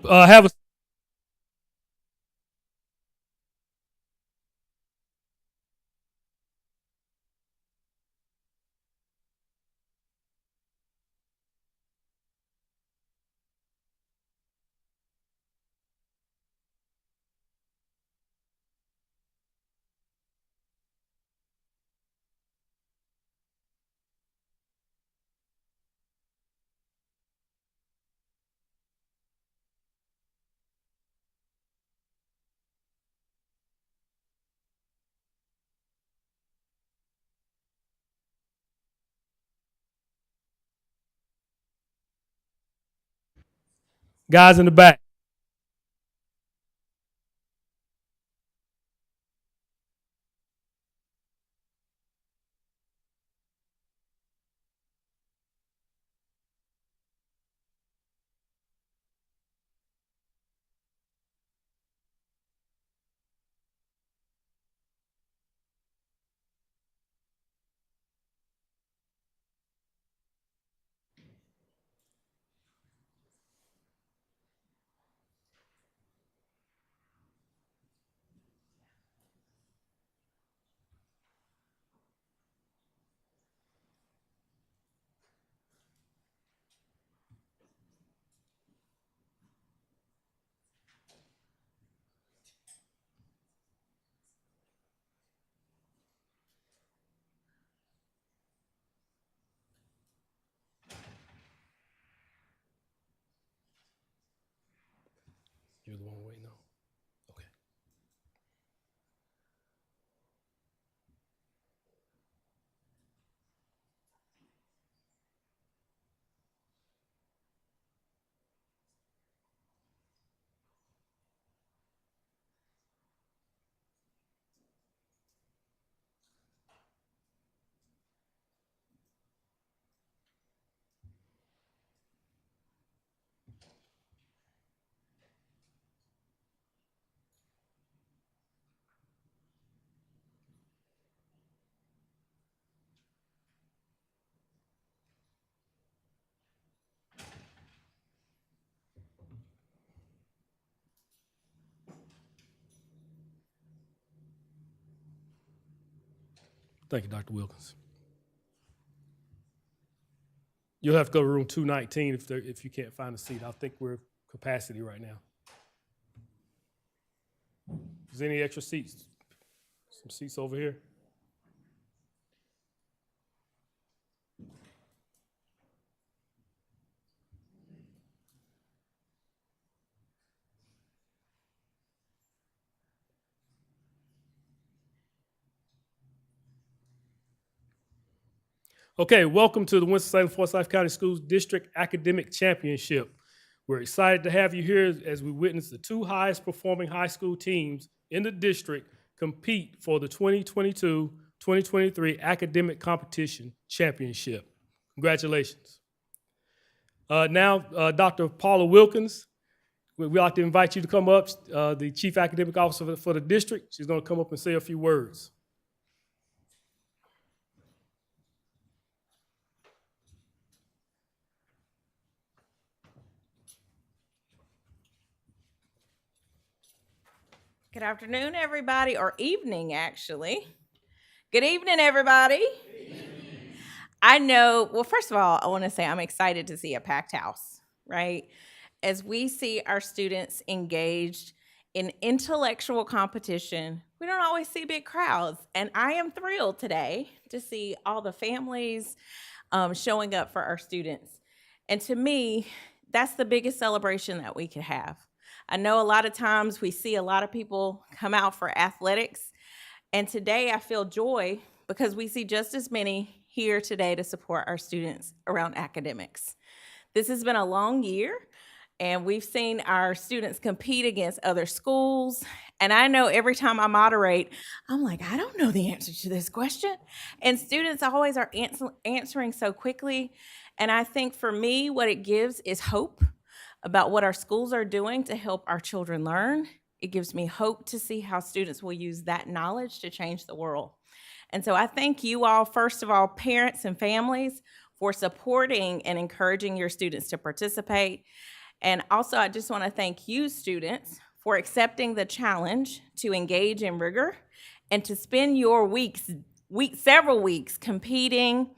have a guys in the back. You're the one waiting on. Okay. Thank you, Dr. Wilkins. You'll have to go to room 219 if you can't find a seat. I think we're capacity right now. Is there any extra seats? Some seats over here. Okay, welcome to the Winston-Salem Forsyth County Schools District Academic Championship. We're excited to have you here as we witness the two highest performing high school teams in the district compete for the 2022-2023 Academic Competition Championship. Congratulations. Now, Dr. Paula Wilkins, we'd like to invite you to come up, the Chief Academic Officer for the district. She's going to come up and say a few words. Good afternoon, everybody, or evening, actually. Good evening, everybody. I know, well, first of all, I want to say I'm excited to see a packed house, right? As we see our students engaged in intellectual competition, we don't always see big crowds. And I am thrilled today to see all the families showing up for our students. And to me, that's the biggest celebration that we could have. I know a lot of times we see a lot of people come out for athletics, and today I feel joy because we see just as many here today to support our students around academics. This has been a long year, and we've seen our students compete against other schools, and I know every time I moderate, I'm like, I don't know the answer to this question, and students always are answering so quickly, and I think for me, what it gives is hope about what our schools are doing to help our children learn. It gives me hope to see how students will use that knowledge to change the world. And so I thank you all, first of all, parents and families, for supporting and encouraging your students to participate. And also, I just want to thank you, students, for accepting the challenge to engage in rigor and to spend your several weeks competing,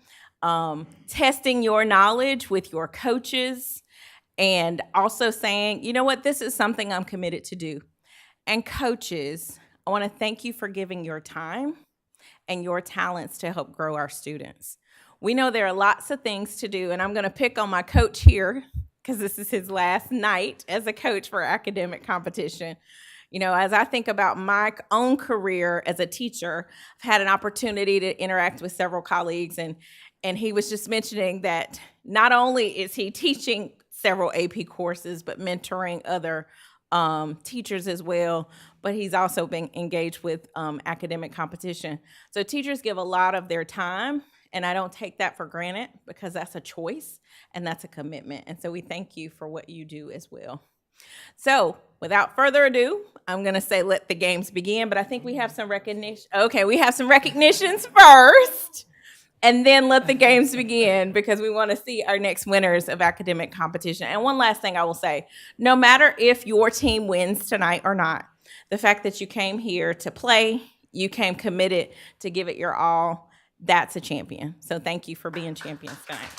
testing your knowledge with your coaches, and also saying, you know what, this is something I'm committed to do. And coaches, I want to thank you for giving your time and your talents to help grow our students. We know there are lots of things to do, and I'm going to pick on my coach here because this is his last night as a coach for academic competition. You know, as I think about my own career as a teacher, I've had an opportunity to interact with several colleagues, and he was just mentioning that not only is he teaching several AP courses, but mentoring other teachers as well, but he's also been engaged with academic competition. So teachers give a lot of their time, and I don't take that for granted because that's a choice and that's a commitment. And so we thank you for what you do as well. So without further ado, I'm going to say let the games begin, but I think we have some recognition. Okay, we have some recognitions first. And then let the games begin because we want to see our next winners of academic competition. And one last thing I will say, no matter if your team wins tonight or not, the fact that you came here to play, you came committed to give it your all, that's a champion. So thank you for being champions tonight.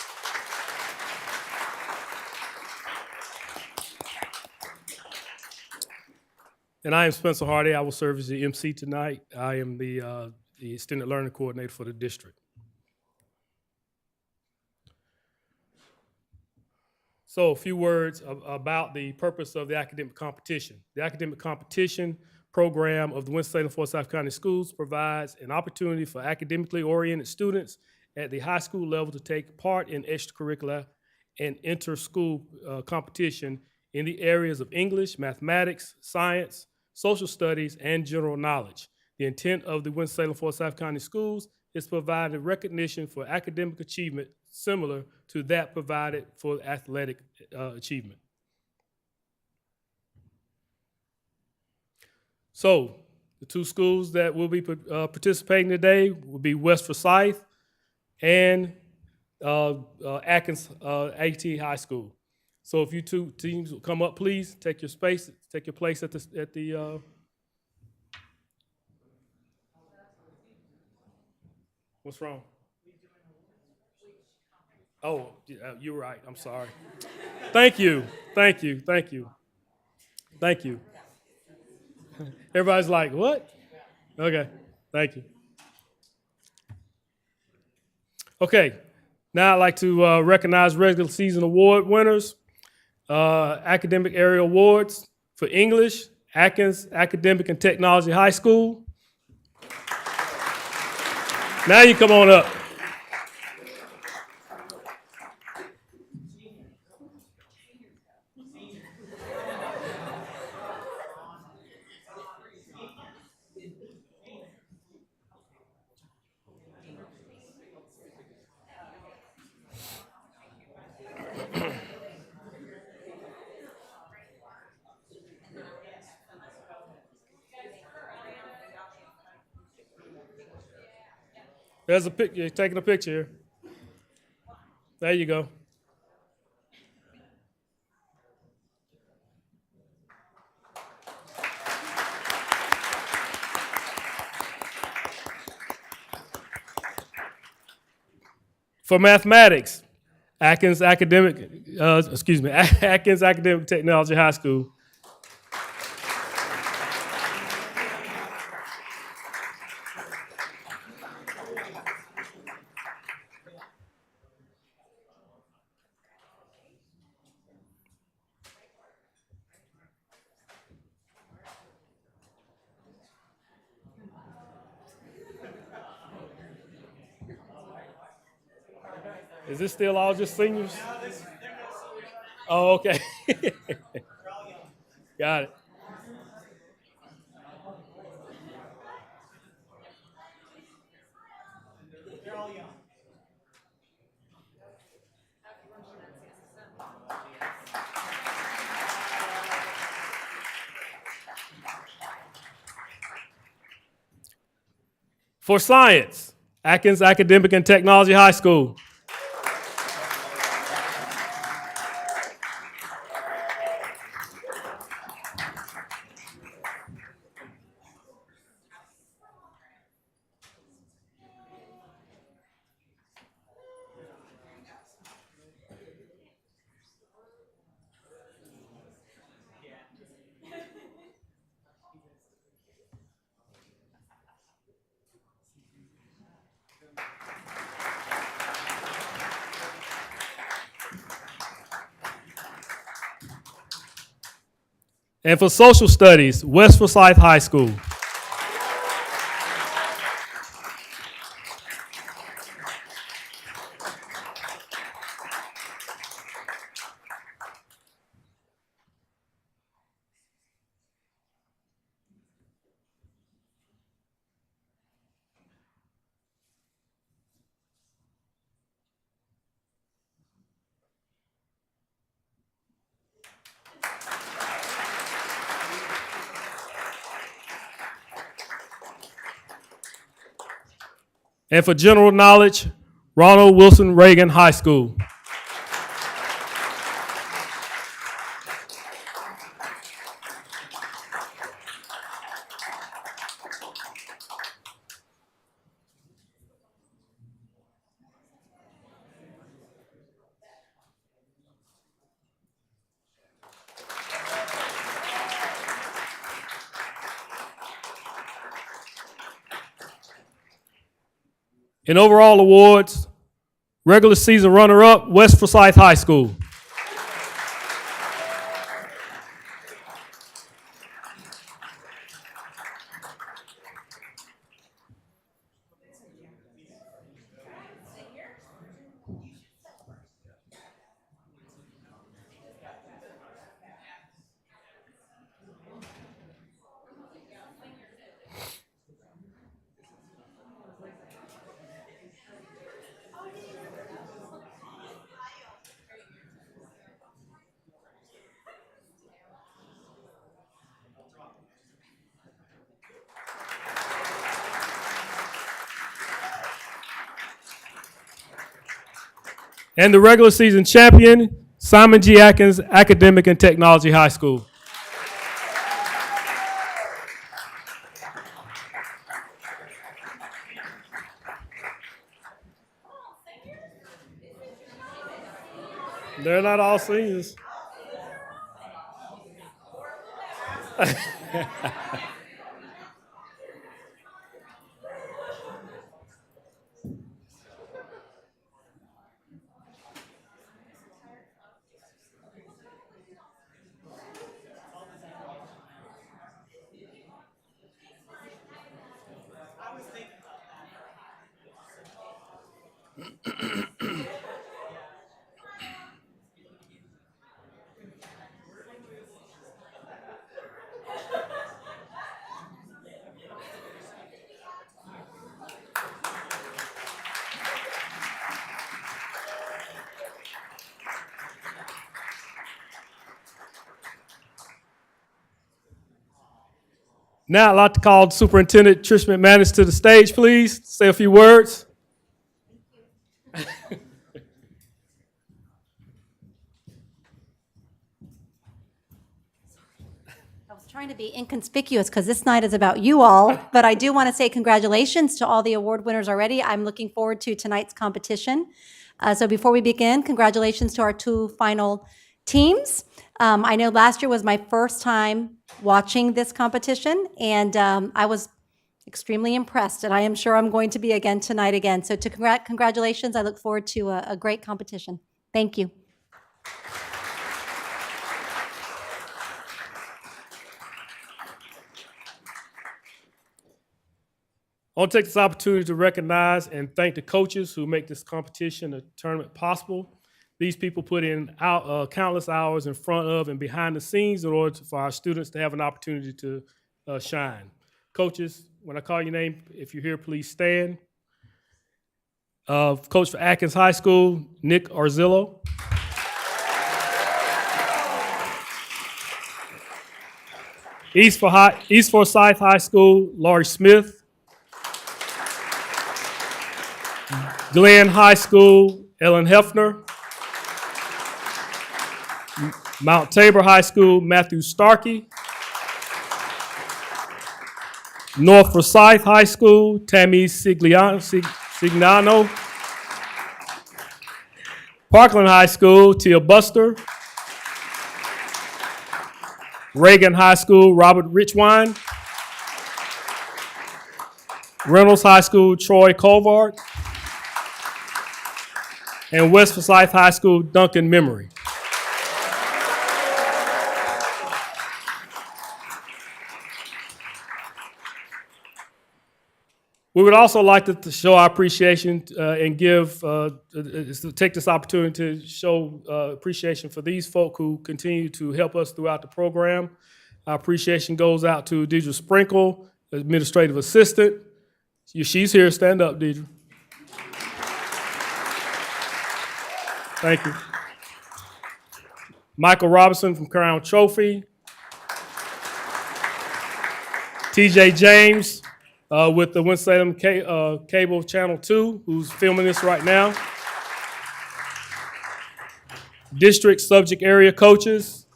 And I am Spencer Hardy. I will serve as the MC tonight. I am the Extended Learning Coordinator for the district. So a few words about the purpose of the academic competition. The academic competition program of the Winston-Salem Forsyth County Schools provides an opportunity for academically oriented students at the high school level to take part in extracurricular and inter-school competition in the areas of English, mathematics, science, social studies, and general knowledge. The intent of the Winston-Salem Forsyth County Schools is provided recognition for academic achievement similar to that provided for athletic achievement. So the two schools that will be participating today will be West Forsyth and Atkins AT High School. So if you two teams will come up, please take your place at the what's wrong? Oh, you're right. I'm sorry. Thank you. Everybody's like, what? Okay, thank you. Okay, now I'd like to recognize regular season award winners. Academic area awards for English, Atkins Academic and Technology High School. Now you come on up. There's a picture. You're taking a picture here. There you go. For mathematics, Atkins Academic Technology High School. Is this still all just seniors? Oh, okay. Got it. For science, Atkins Academic and Technology High School. And for social studies, West Forsyth High School. And for general knowledge, Ronald Wilson Reagan High School. In overall awards, regular season runner-up, West Forsyth High School. And the regular season champion, Simon G. Atkins Academic and Technology High School. They're not all seniors. Now I'd like to call Superintendent Trish McManus to the stage, please. Say a few words. Trying to be inconspicuous because this night is about you all, but I do want to say congratulations to all the award winners already. I'm looking forward to tonight's competition. So before we begin, congratulations to our two final teams. I know last year was my first time watching this competition, and I was extremely impressed, and I am sure I'm going to be again tonight again. So to congratulations, I look forward to a great competition. Thank you. I want to take this opportunity to recognize and thank the coaches who make this competition, the tournament, possible. These people put in countless hours in front of and behind the scenes in order for our students to have an opportunity to shine. Coaches, when I call your name, if you're here, please stand. Coach for Atkins High School, Nick Arzillo. East Forsyth High School, Laurie Smith. Glenn High School, Ellen Hefner. Mount Tabor High School, Matthew Starkey. North Forsyth High School, Tammy Sigliano. Parkland High School, Tia Buster. Reagan High School, Robert Richwine. Reynolds High School, Troy Colvart. And West Forsyth High School, Duncan Memory. We would also like to show our appreciation and take this opportunity to show appreciation for these folk who continue to help us throughout the program. Our appreciation goes out to Deidre Sprinkle, administrative assistant. She's here. Stand up, Deidre. Thank you. Michael Robinson from Crown Trophy. TJ James with the Winston-Salem Cable Channel 2, who's filming this right now. District subject area coaches.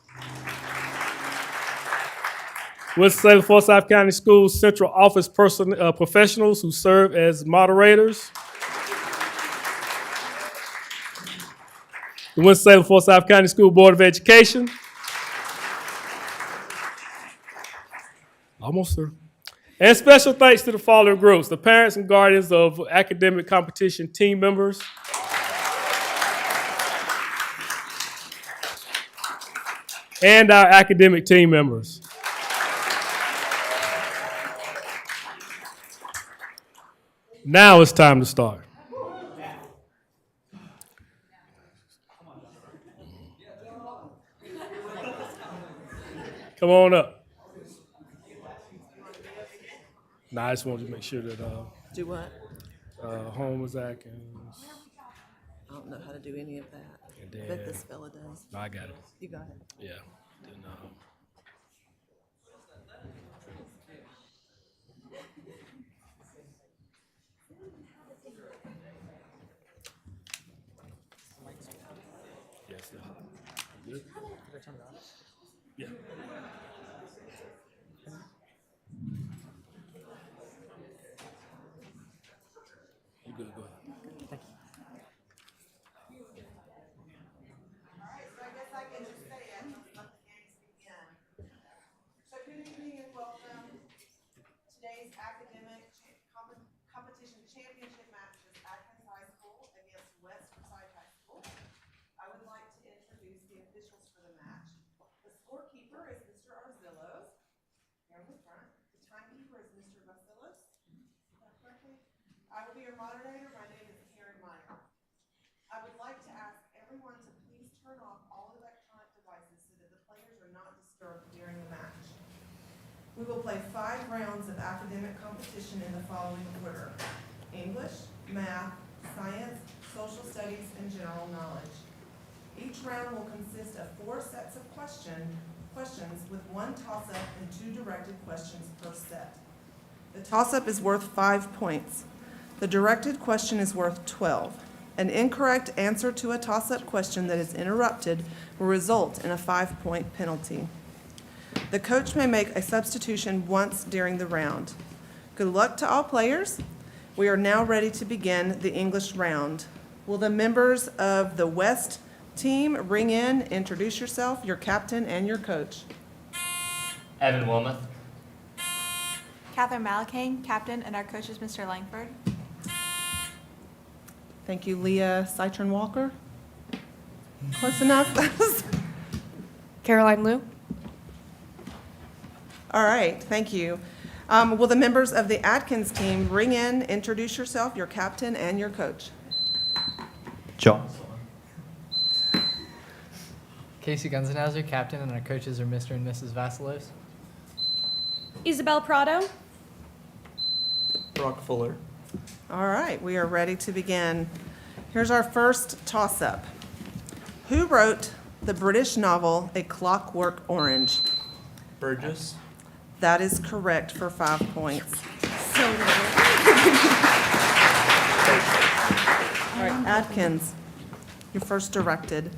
Winston-Salem Forsyth County Schools Central Office professionals who serve as moderators. The Winston-Salem Forsyth County School Board of Education. Almost through. And special thanks to the following groups: the parents and guardians of academic competition team members, and our academic team members. Now it's time to start. Come on up. Nah, I just wanted to make sure that Do what? home was Atkins. I don't know how to do any of that. And I bet then- this fella does. No, I got it. You got it. Yeah. Then, yes, sir. You good? Yeah. You good? Go ahead. So good evening and welcome. Today's academic competition championship match is Atkins High School against West Forsyth High School. I would like to introduce the officials for the match. The scorekeeper is Mr. Arzillos, here in the front. The timekeeper is Mr. Vasilos. Is that correctly? I will be your moderator. My name is Karen Meyer. I would like to ask everyone to please turn off all electronic devices so that the players are not disturbed during the match. We will play 5 rounds of academic competition in the following order: English, math, science, social studies, and general knowledge. Each round will consist of 4 sets of questions with 1 toss-up and 2 directed questions per set. The toss-up is worth 5 points. The directed question is worth 12. An incorrect answer to a toss-up question that is interrupted will result in a 5-point penalty. The coach may make a substitution once during the round. Good luck to all players. We are now ready to begin the English round. Will the members of the West team ring in, introduce yourself, your captain, and your coach? Evan Wilmoth. Catherine Malakane, captain, and our coach is Mr. Langford. Thank you, Leah Citron-Walker. Close enough? Caroline Liu. All right, thank you. Will the members of the Atkins team ring in, introduce yourself, your captain, and your coach? John. Casey Gunzenhauser, captain, and our coaches are Mr. and Mrs. Vasilos. Isabel Prado. Brock Fuller. All right, we are ready to begin. Here's our first toss-up. Who wrote the British novel A Clockwork Orange? Burgess. That is correct for 5 points. So All right, Atkins, your first directed.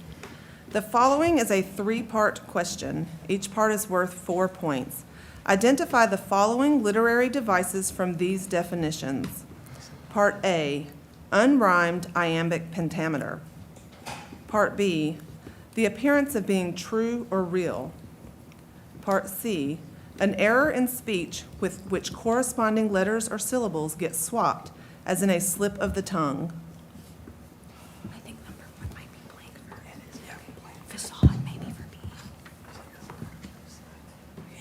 The following is a 3-part question. Each part is worth 4 points. Identify the following literary devices from these definitions. Part A, unrhymed iambic pentameter. Part B, the appearance of being true or real. Part C, an error in speech with which corresponding letters or syllables get swapped, as in a slip of the tongue. I think number 1 might be blank for facade, maybe for B.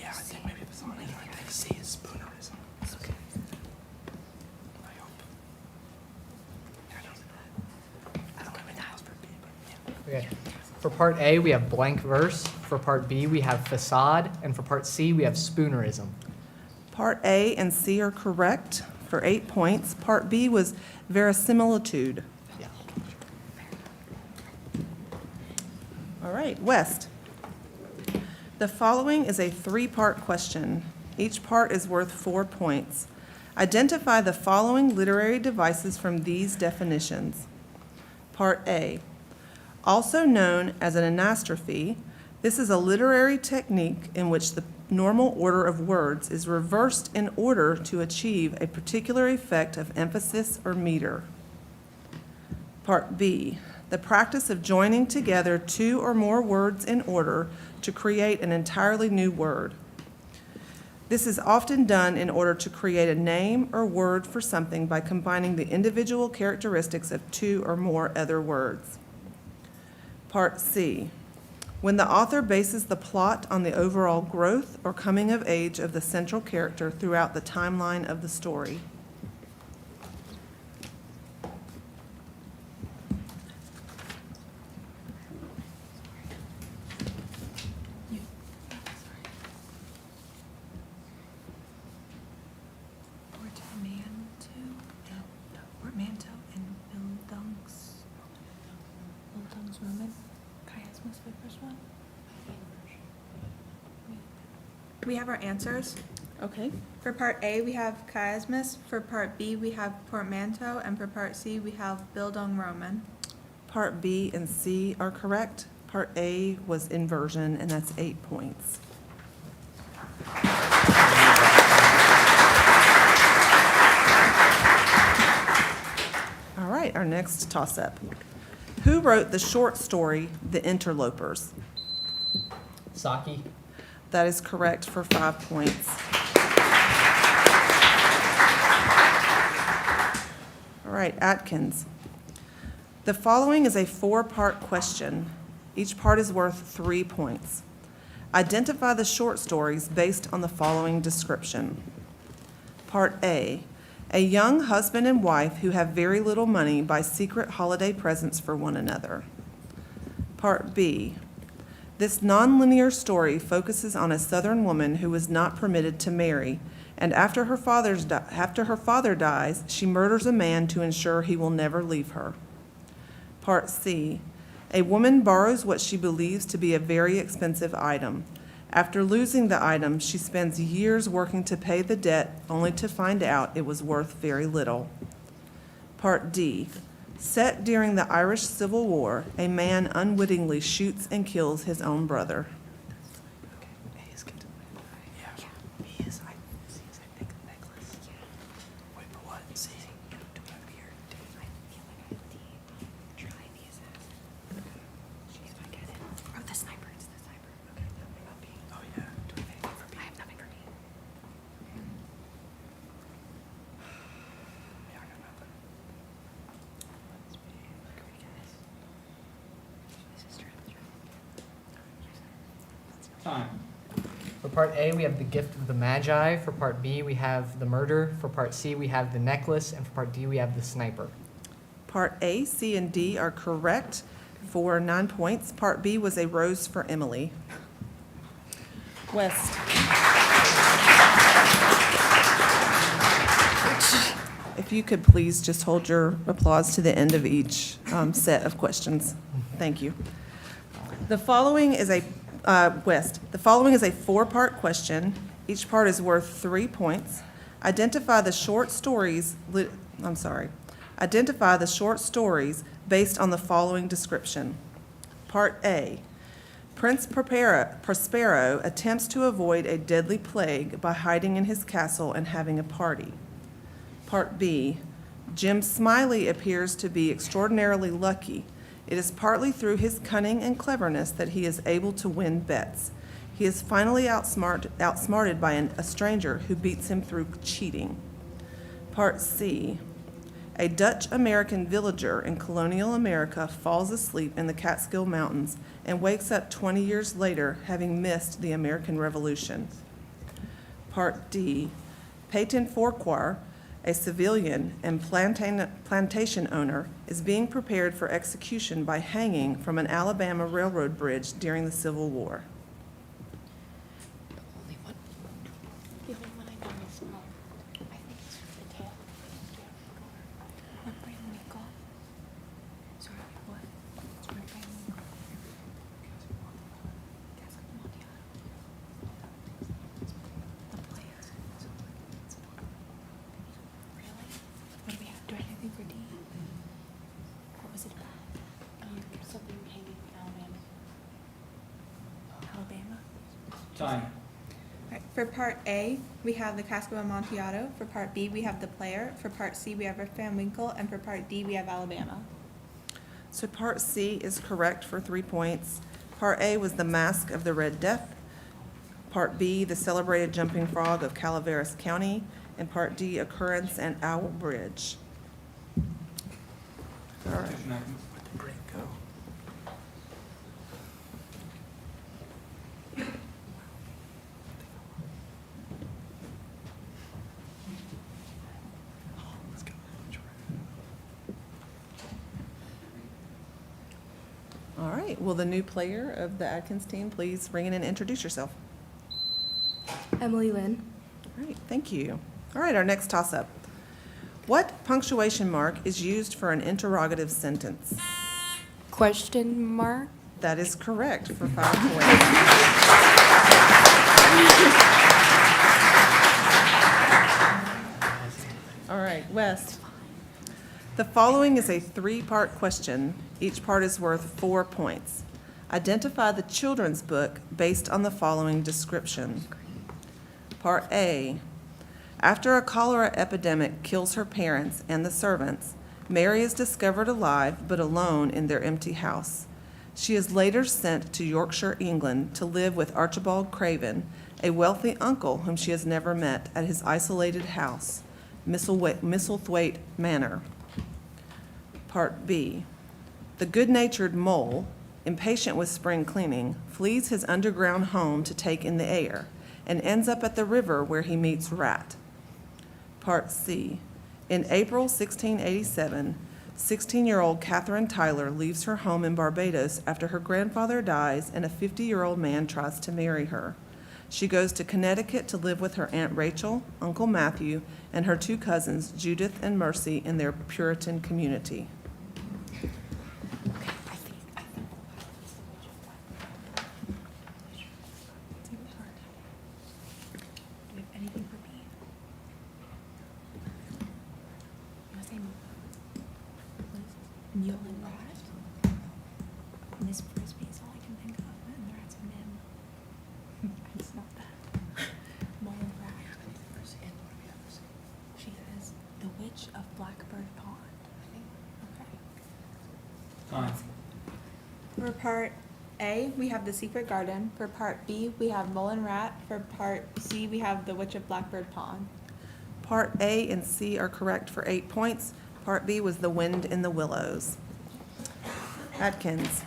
Yeah, I think maybe it's on. I think C is spoonerism. Okay. Okay. For part A, we have blank verse. For part B, we have facade. And for part C, we have spoonerism. Part A and C are correct for 8 points. Part B was verisimilitude. Yeah. All right, West. The following is a 3-part question. Each part is worth 4 points. Identify the following literary devices from these definitions. Part A. Also known as an anastrophe, this is a literary technique in which the normal order of words is reversed in order to achieve a particular effect of emphasis or meter. Part B. The practice of joining together 2 or more words in order to create an entirely new word. This is often done in order to create a name or word for something by combining the individual characteristics of 2 or more other words. Part C. When the author bases the plot on the overall growth or coming of age of the central character throughout the timeline of the story. Portmanteau and Bildungsroman. Chiasmus for the first one. We have our answers. Okay. For part A, we have chiasmus. For part B, we have portmanteau. And for part C, we have Bildungsroman. Part B and C are correct. Part A was inversion, and that's 8 points. All right, our next toss-up. Who wrote the short story, The Interlopers? Saki. That is correct for 5 points. All right, Atkins. The following is a 4-part question. Each part is worth 3 points. Identify the short stories based on the following description. Part A. A young husband and wife who have very little money buy secret holiday presents for one another. Part B. This nonlinear story focuses on a Southern woman who was not permitted to marry, and after her father dies, she murders a man to ensure he will never leave her. Part C. A woman borrows what she believes to be a very expensive item. After losing the item, she spends years working to pay the debt, only to find out it was worth very little. Part D. Set during the Irish Civil War, a man unwittingly shoots and kills his own brother. For part A, we have the gift of the Magi. For part B, we have the murder. For part C, we have the necklace. And for part D, we have the sniper. Part A, C, and D are correct for 9 points. Part B was a rose for Emily. West. If you could please just hold your applause to the end of each set of questions. Thank you. The following is a West. The following is a 4-part question. Each part is worth 3 points. Identify the short stories. Identify the short stories based on the following description. Part A. Prince Prospero attempts to avoid a deadly plague by hiding in his castle and having a party. Part B. Jim Smiley appears to be extraordinarily lucky. It is partly through his cunning and cleverness that he is able to win bets. He is finally outsmarted by a stranger who beats him through cheating. Part C. A Dutch-American villager in colonial America falls asleep in the Catskill Mountains and wakes up 20 years later, having missed the American Revolution. Part D. Peyton Farquhar, a civilian and plantation owner, is being prepared for execution by hanging from an Alabama railroad bridge during the Civil War? Time. Alright, for part A, we have the Casco of Amontillado. For part B, we have the player. For part C, we have Rip Van Winkle. And for part D, we have Alabama. So part C is correct for 3 points. Part A was the Mask of the Red Death. Part B, the celebrated jumping frog of Calaveras County. And part D, Occurrence and Owl Bridge. All right. All right, will the new player of the Atkins team please ring in and introduce yourself? Emily Lynn. All right, thank you. All right, our next toss-up. What punctuation mark is used for an interrogative sentence? Question mark. That is correct for 5 points. All right, Wes. The following is a 3-part question. Each part is worth 4 points. Identify the children's book based on the following description. Part A. After a cholera epidemic kills her parents and the servants, Mary is discovered alive but alone in their empty house. She is later sent to Yorkshire, England, to live with Archibald Craven, a wealthy uncle whom she has never met, at his isolated house, Misselthwaite Manor. Part B. The good-natured mole, impatient with spring cleaning, flees his underground home to take in the air and ends up at the river where he meets Rat. Part C. In April 1687, 16-year-old Catherine Tyler leaves her home in Barbados after her grandfather dies and a 50-year-old man tries to marry her. She goes to Connecticut to live with her Aunt Rachel, Uncle Matthew, and her 2 cousins, Judith and Mercy, in their Puritan community. Mule and rat. Miss Frisbee is all I can think of, and the rat's Mim. It's not that. Mole and rat. She is the Witch of Blackbird Pond. Okay. Time. For part A, we have the Secret Garden. For part B, we have Mole and Rat. For part C, we have the Witch of Blackbird Pond. Part A and C are correct for 8 points. Part B was The Wind in the Willows. Atkins.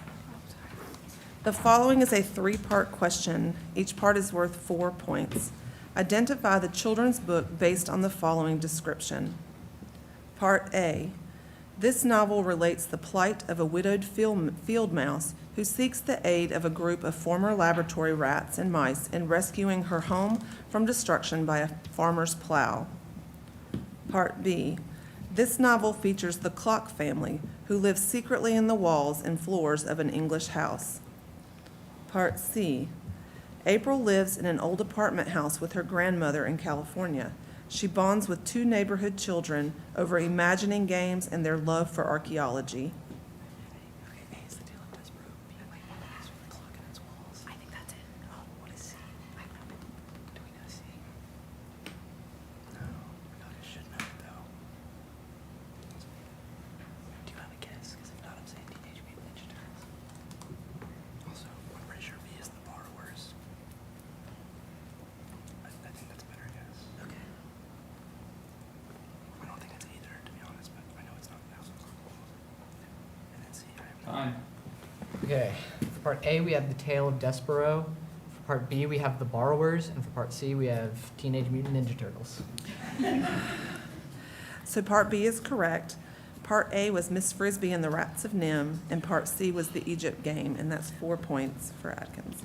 The following is a 3-part question. Each part is worth 4 points. Identify the children's book based on the following description. Part A. This novel relates the plight of a widowed field mouse who seeks the aid of a group of former laboratory rats and mice in rescuing her home from destruction by a farmer's plow. Part B. This novel features the Clock family, who live secretly in the walls and floors of an English house. Part C. April lives in an old apartment house with her grandmother in California. She bonds with 2 neighborhood children over imagining games and their love for archaeology. I think that's it. Oh, what is C? I don't know. Do we know C? No, we probably should know it though. Do you have a guess? Because if not, I'm saying Teenage Mutant Ninja Turtles. Also, I'm pretty sure B is the borrowers. I think that's a better guess. Okay. I don't think it's either, to be honest, but I know it's not now. And then C, I have no. Time. Okay, for part A, we have The Tale of Despero. For part B, we have The Borrowers. And for part C, we have Teenage Mutant Ninja Turtles. So part B is correct. Part A was Miss Frisbee and the Rats of Nim, and part C was the Egypt game, and that's 4 points for Atkins.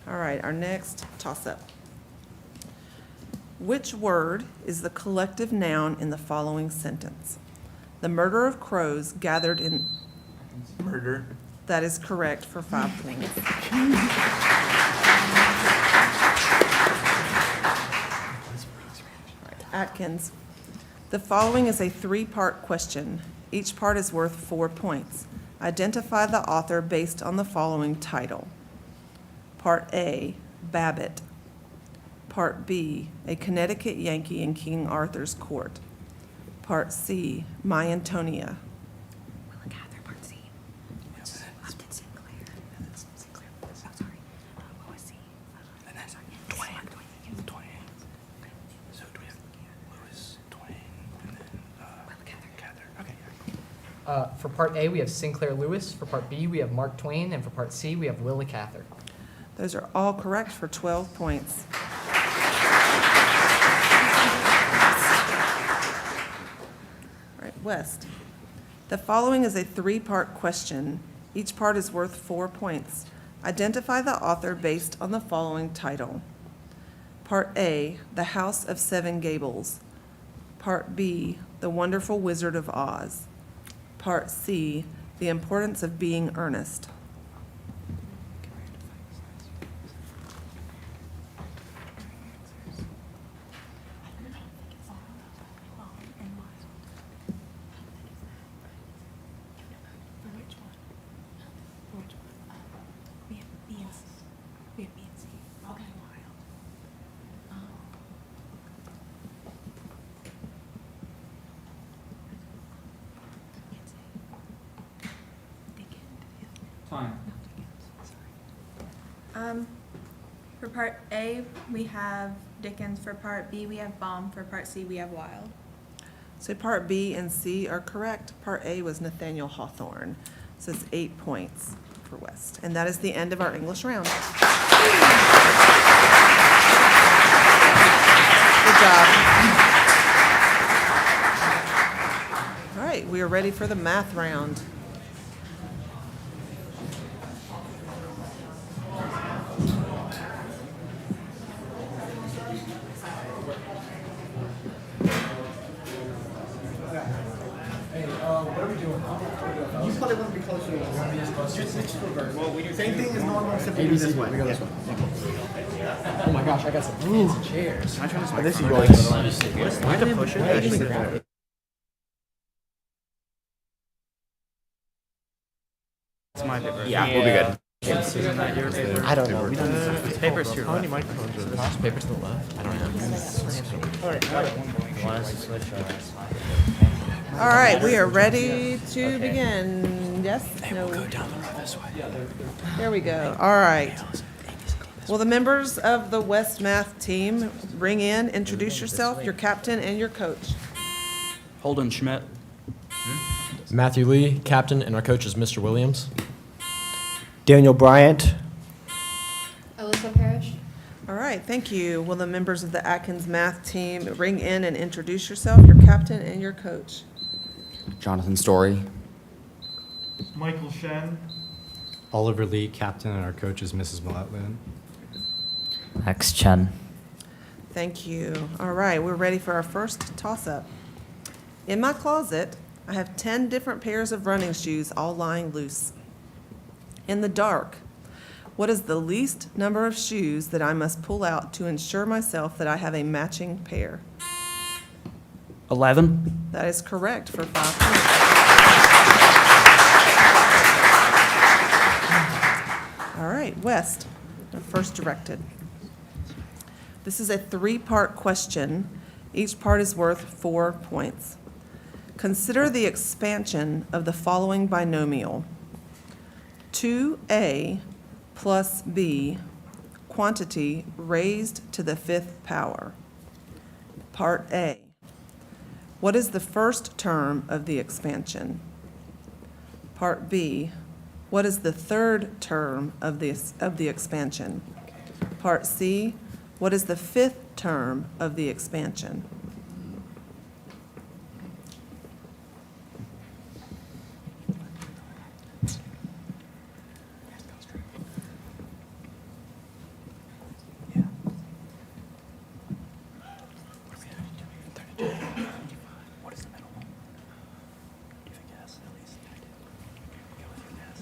All right, our next toss-up. Which word is the collective noun in the following sentence? The murder of crows gathered in... Murder. That is correct for 5 points. Atkins. The following is a 3-part question. Each part is worth 4 points. Identify the author based on the following title. Part A, Babbitt. Part B, A Connecticut Yankee in King Arthur's Court. Part C, My Antonia. Willa Cather, part C. Upton Sinclair. Sinclair. Oh, sorry. What was C? And then Twain. Twain. So do we have Lewis, Twain, and then Cather. Okay. For part A, we have Sinclair Lewis. For part B, we have Mark Twain. And for part C, we have Willa Cather. Those are all correct for 12 points. All right, West. The following is a 3-part question. Each part is worth 4 points. Identify the author based on the following title. Part A, The House of Seven Gables. Part B, The Wonderful Wizard of Oz. Part C, The Importance of Being Earnest. We have B and C. We have B and C. Okay. For part A, we have Dickens. For part B, we have Baum. For part C, we have Wilde. So part B and C are correct. Part A was Nathaniel Hawthorne. So it's 8 points for West. And that is the end of our English round. Good job. All right, we are ready for the math round. You probably want to be closer to us. Just reverse. Well, we do same thing as normal, except we do this way. We go this way. Oh my gosh, I got some fancy chairs. Can I turn this mic? This is yours. Do I have to push it? Actually, grab it. It's my paper. Yeah, we'll be good. Isn't that your paper? I don't know. It's paper's to your left. microphones are there? Paper to the left. I don't know. All right, we are ready to begin. Yes? No? Go down the road this way. There we go. All right. Will the members of the West Math team bring in, introduce yourself, your captain, and your coach? Holden Schmidt. Matthew Lee, captain, and our coach is Mr. Williams. Daniel Bryant. Alyssa Parrish. All right, thank you. Will the members of the Atkins Math team bring in and introduce yourself, your captain, and your coach? Jonathan Story. Michael Shen. Oliver Lee, captain, and our coach is Mrs. Malatlin. Max Chen. Thank you. All right, we're ready for our first toss-up. In my closet, I have 10 different pairs of running shoes all lying loose. In the dark, what is the least number of shoes that I must pull out to ensure myself that I have a matching pair? 11. That is correct for 5 points. All right, West, first directed. This is a 3-part question. Each part is worth 4 points. Consider the expansion of the following binomial. 2a plus b, quantity raised to the 5th power. Part A. What is the first term of the expansion? Part B. What is the third term of the expansion? Part C. What is the fifth term of the expansion? What is the middle one? Do you have a guess, at least? I do. Go with your guess.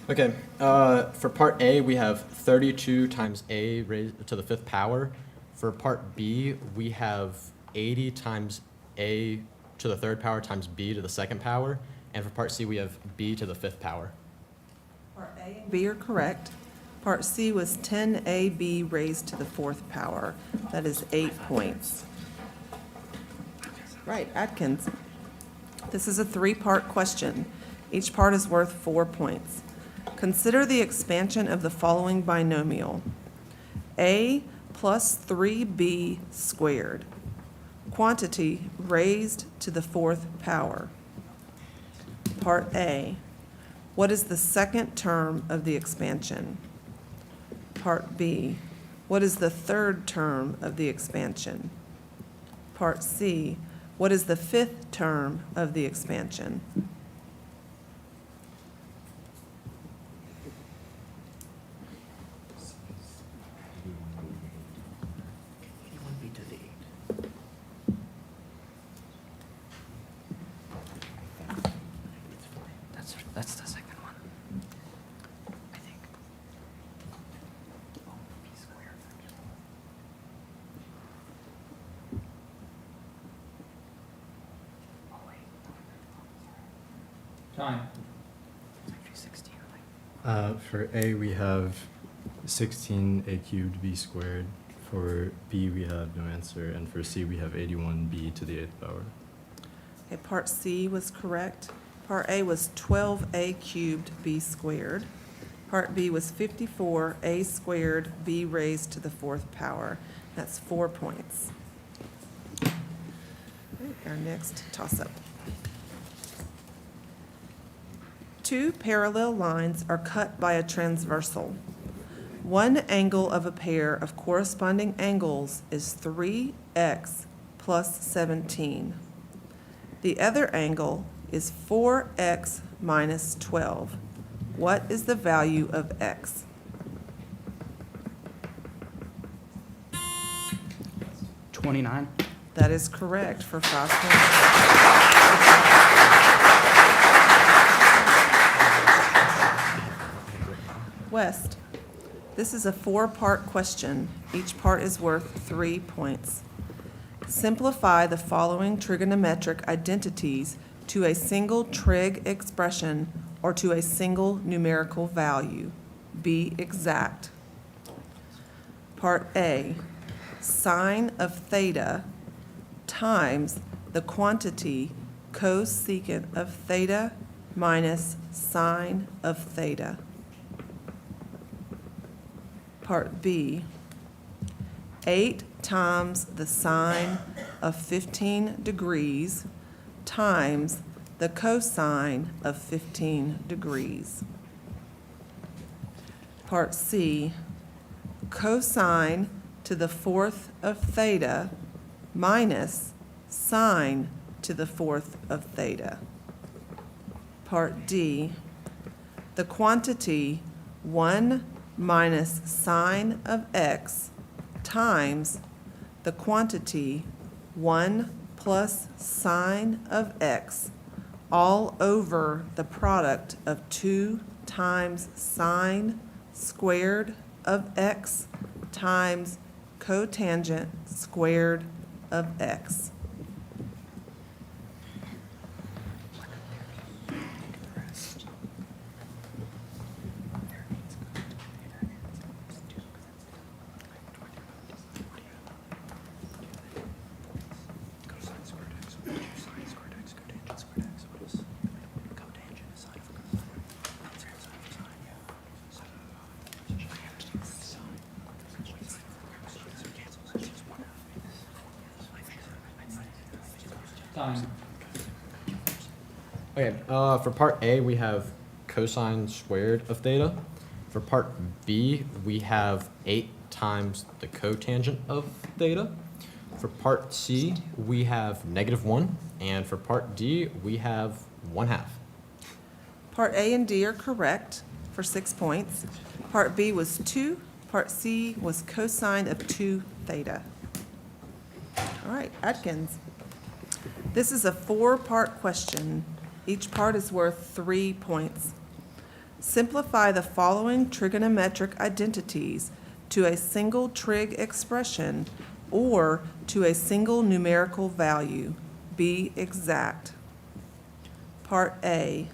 Okay, for part A, we have 32 times A raised to the fifth power. For part B, we have 80 times A to the third power times B to the second power. And for part C, we have B to the fifth power. Part A and B are correct. Part C was 10AB raised to the fourth power. That is 8 points. Right, Atkins. This is a three-part question. Each part is worth 4 points. Consider the expansion of the following binomial. A plus 3B squared. Quantity raised to the fourth power. Part A. What is the second term of the expansion? Part B. What is the third term of the expansion? Part C. What is the fifth term of the expansion? That's the second one. I think. Oh, B squared. Oh, wait. Time. It's actually 16. For A, we have 16A cubed B squared. For B, we have no answer. And for C, we have 81B to the eighth power. Okay, part C was correct. Part A was 12A cubed B squared. Part B was 54A squared B raised to the fourth power. That's 4 points. Our next toss-up. Two parallel lines are cut by a transversal. One angle of a pair of corresponding angles is 3x plus 17. The other angle is 4x minus 12. What is the value of x? $29. That is correct for 5 points. West. This is a 4-part question. Each part is worth 3 points. Simplify the following trigonometric identities to a single trig expression or to a single numerical value. Be exact. Part A, sine of theta times the quantity cosecant of theta minus sine of theta. Part B, 8 times the sine of 15 degrees times the cosine of 15 degrees. Part C, cosine to the fourth of theta minus sine to the fourth of theta. Part D, the quantity 1 minus sine of x times the quantity 1 plus sine of x all over the product of 2 times sine squared of x times cotangent squared of x. Okay, for part A, we have cosine squared of theta. For part B, we have 8 times the cotangent of theta. For part C, we have -1. And for part D, we have 1/2. Part A and D are correct for 6 points. Part B was 2. Part C was cosine of 2 theta. All right, Atkins. This is a 4-part question. Each part is worth 3 points. Simplify the following trigonometric identities to a single trig expression or to a single numerical value. Be exact. Part A.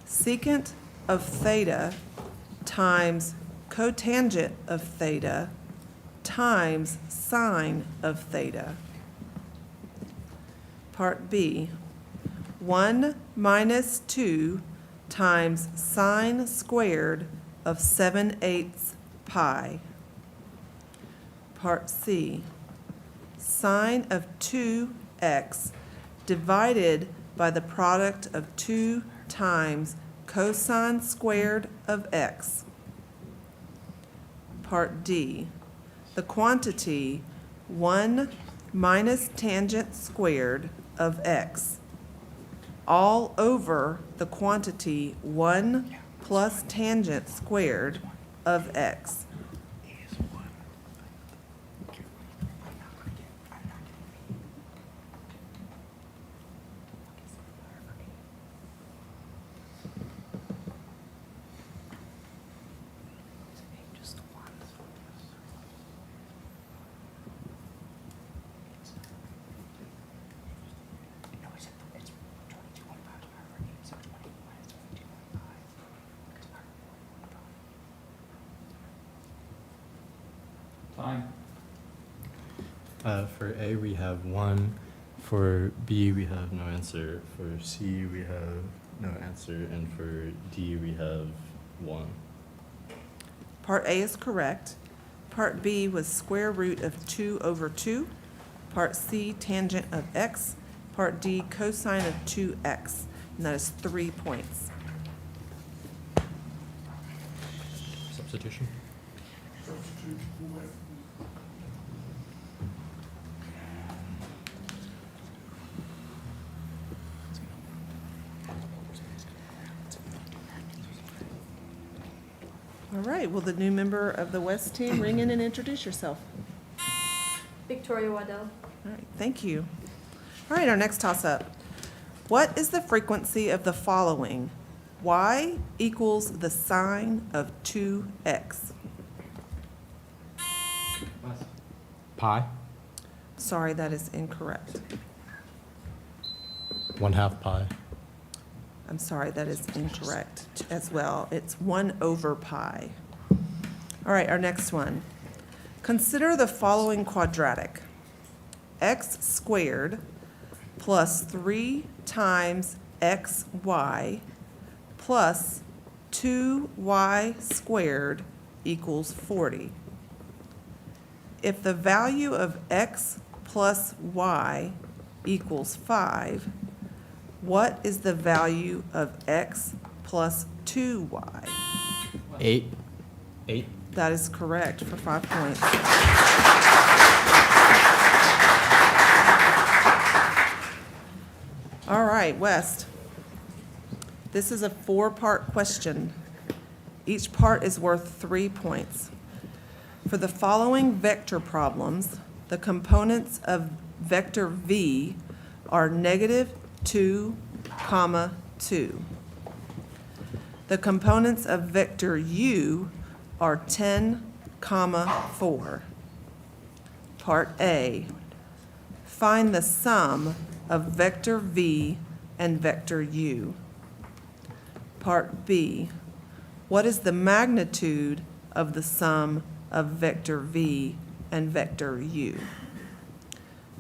Secant of theta times cotangent of theta times sine of theta. Part B. 1 minus 2 times sine squared of 7/8 pi. Part C. Sine of 2x divided by the product of 2 times cosine squared of x. Part D. The quantity 1 minus tangent squared of x, all over the quantity 1 plus tangent squared of x. For A, we have 1. For B, we have no answer. For C, we have no answer. And for D, we have 1. Part A is correct. Part B was square root of 2 over 2. Part C, tangent of x. Part D, cosine of 2x. And that is 3 points. Substitution. All right, will the new member of the West team ring in and introduce yourself? Victoria Waddell. All right, thank you. All right, our next toss-up. What is the frequency of the following? Y equals the sine of 2x. Pi. Sorry, that is incorrect. 1/2 pi. I'm sorry, that is incorrect as well. It's 1 over pi. All right, our next one. Consider the following quadratic. X squared plus 3 times xy plus 2y squared equals 40. If the value of x plus y equals 5, what is the value of x plus 2y? 8. 8. That is correct for 5 points. All right, West. This is a 4-part question. Each part is worth 3 points. For the following vector problems, the components of vector v are -2, 2. The components of vector u are 10, 4. Part A. Find the sum of vector v and vector u. Part B. What is the magnitude of the sum of vector v and vector u?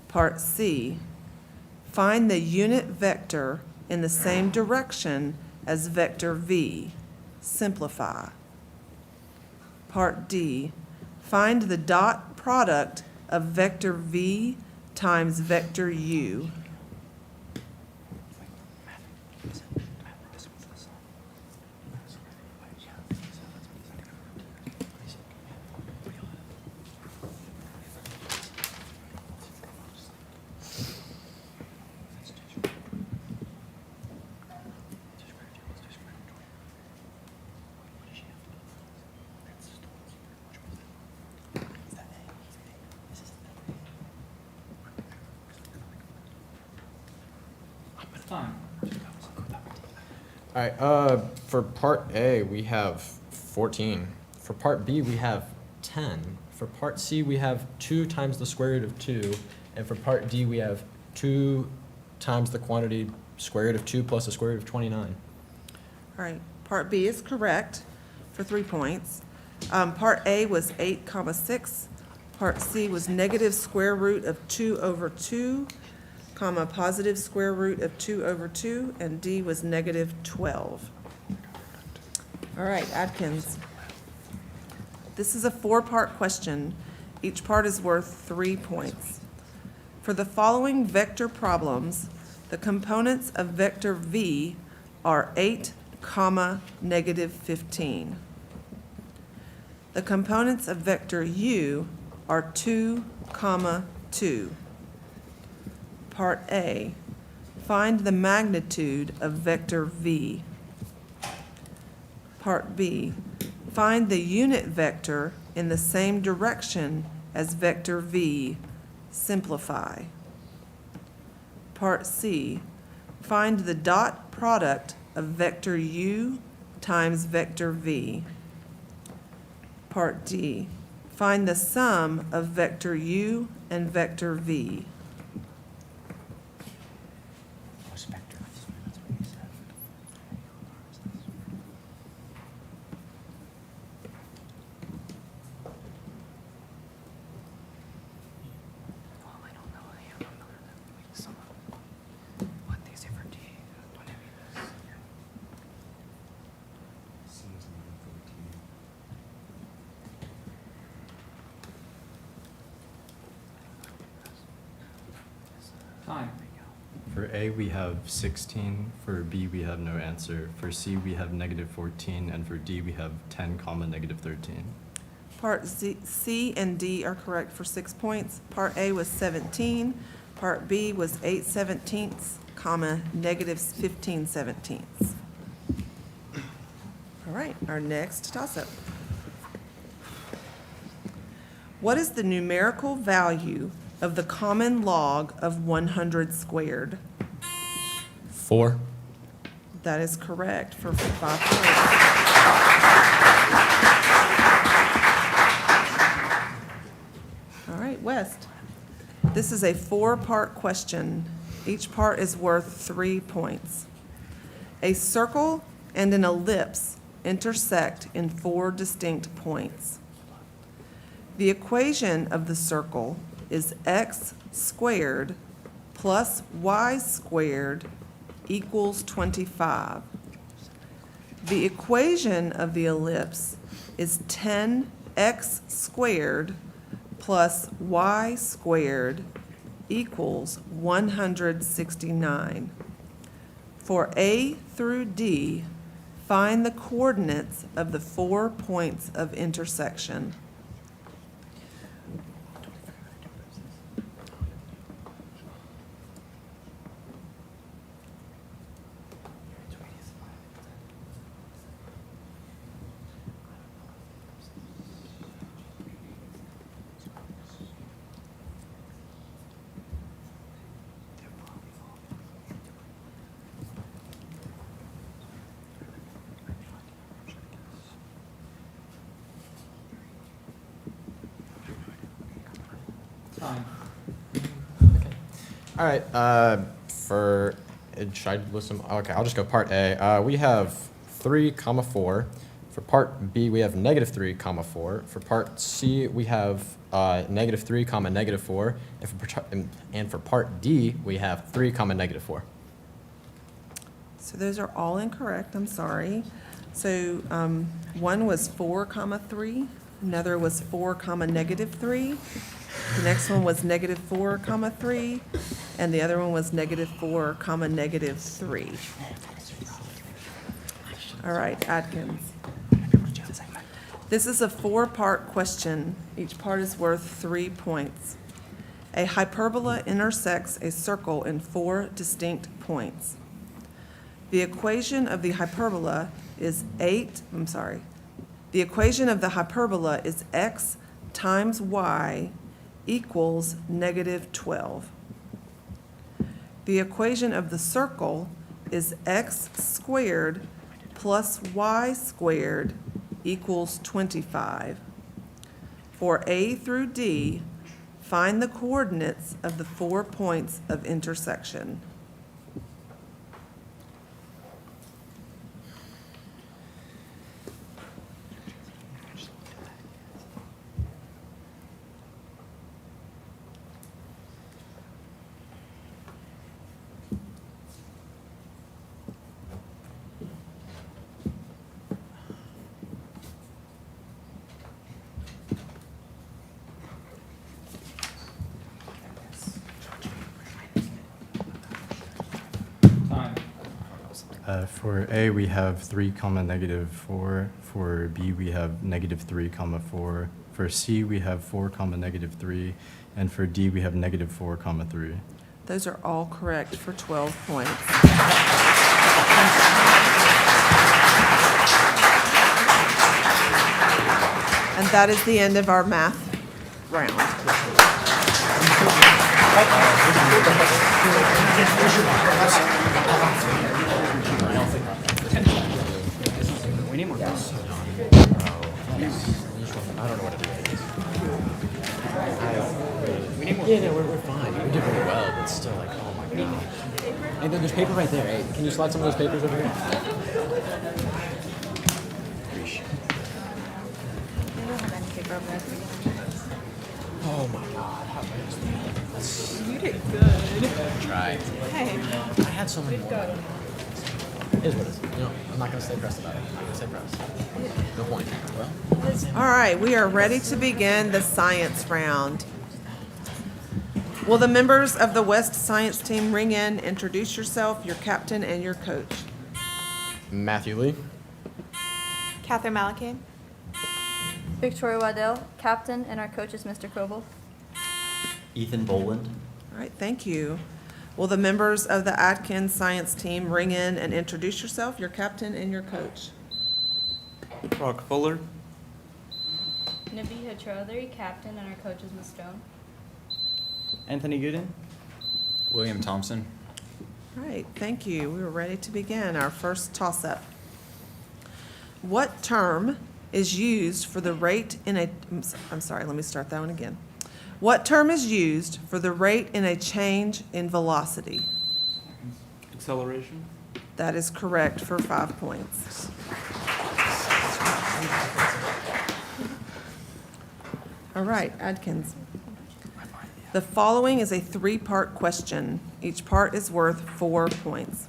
Part C. Find the unit vector in the same direction as vector v. Simplify. Part D. Find the dot product of vector v times vector u. Time. All right, for part A, we have 14. For part B, we have 10. For part C, we have 2 times the square root of 2. And for part D, we have 2 times the quantity square root of 2 plus the square root of 29. All right, part B is correct for 3 points. Part A was 8,6. Part C was negative square root of 2 over 2, comma, positive square root of 2 over 2, and D was negative 12. All right, Atkins. This is a 4-part question. Each part is worth 3 points. For the following vector problems, the components of vector V are 8, comma, negative 15. The components of vector U are 2, comma, 2. Part A, find the magnitude of vector V. Part B, find the unit vector in the same direction as vector V. Simplify. Part C, find the dot product of vector U times vector V. Part D, find the sum of vector U and vector V. Time. For A, we have 16. For B, we have no answer. For C, we have negative 14. And for D, we have 10, comma, negative 13. Part C and D are correct for 6 points. Part A was 17. Part B was 8/17, comma, negative 15/17. All right, our next toss-up. What is the numerical value of the common log of 100 squared? 4. That is correct for 5 points. All right, West. This is a 4-part question. Each part is worth 3 points. A circle and an ellipse intersect in 4 distinct points. The equation of the circle is x squared plus y squared equals 25. The equation of the ellipse is 10x squared plus y squared equals 169. For A through D, find the coordinates of the 4 points of intersection. Time. All right, should I list them? Okay, I'll just go part A. We have 3, comma 4. For part B, we have negative 3, comma 4. For part C, we have negative 3, comma negative 4. And for part D, we have 3, comma negative 4. So those are all incorrect, I'm sorry. So one was 4, comma 3. Another was 4, comma negative 3. The next one was negative 4, comma 3. And the other one was negative 4, comma negative 3. All right, Atkins. This is a 4-part question. Each part is worth 3 points. A hyperbola intersects a circle in 4 distinct points. The equation of the hyperbola is the equation of the hyperbola is x times y equals negative 12. The equation of the circle is x squared plus y squared equals 25. For A through D, find the coordinates of the 4 points of intersection. For A, we have 3, -4. For B, we have -3, 4. For C, we have 4, -3. And for D, we have -4, 3. Those are all correct for 12 points. And that is the end of our math round. We need more. I don't know what it is. We need more. Yeah, no, we're fine. We did really well, but still, like, oh my god. And then there's paper right there. Hey, can you slide some of those papers over here? Oh my god, how nice. You did good. Try. Hey. I had so many more. It is what it is. You know, I'm not gonna stay pressed about it. I'm not gonna stay pressed. No point. Well. All right, we are ready to begin the science round. Will the members of the West Science Team ring in, introduce yourself, your captain, and your coach? Matthew Lee. Catherine Malachi. Victoria Waddell, captain, and our coach is Mr. Coble. Ethan Boland. All right, thank you. Will the members of the Atkins Science Team ring in and introduce yourself, your captain, and your coach? Brock Fuller. Nabiha Chowdhury, captain, and our coach is Ms. Stone. Anthony Gooden. William Thompson. All right, thank you. We are ready to begin our first toss-up. What term is used for the rate in a, I'm sorry, let me start that one again. What term is used for the rate in a change in velocity? Acceleration. That is correct for 5 points. All right, Atkins. The following is a 3-part question. Each part is worth 4 points.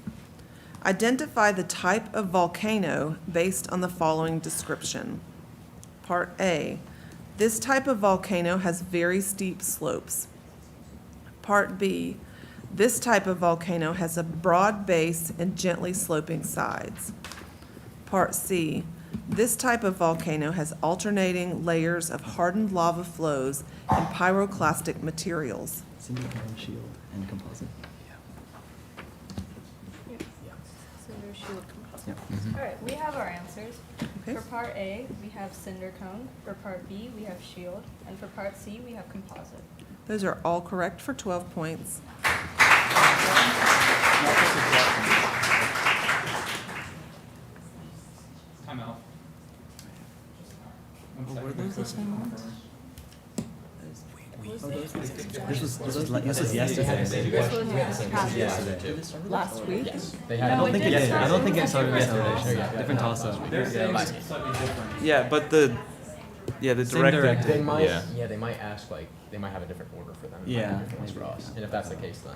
Identify the type of volcano based on the following description. Part A, this type of volcano has very steep slopes. Part B, this type of volcano has a broad base and gently sloping sides. Part C, this type of volcano has alternating layers of hardened lava flows and pyroclastic materials. Cinder cone, shield, and composite. Cinder, shield, composite. Yep. All right, we have our answers. Okay. For part A, we have cinder cone. For part B, we have shield. And for part C, we have composite. Those are all correct for 12 points. Time out. Were those the same ones? This was yesterday. Last week? They had, I don't think it started yesterday. Different toss-up. Yeah, but the directing. They might, yeah, they might ask, like, they might have a different order for them. It might be Yeah. different ones for us. And if that's the case, then.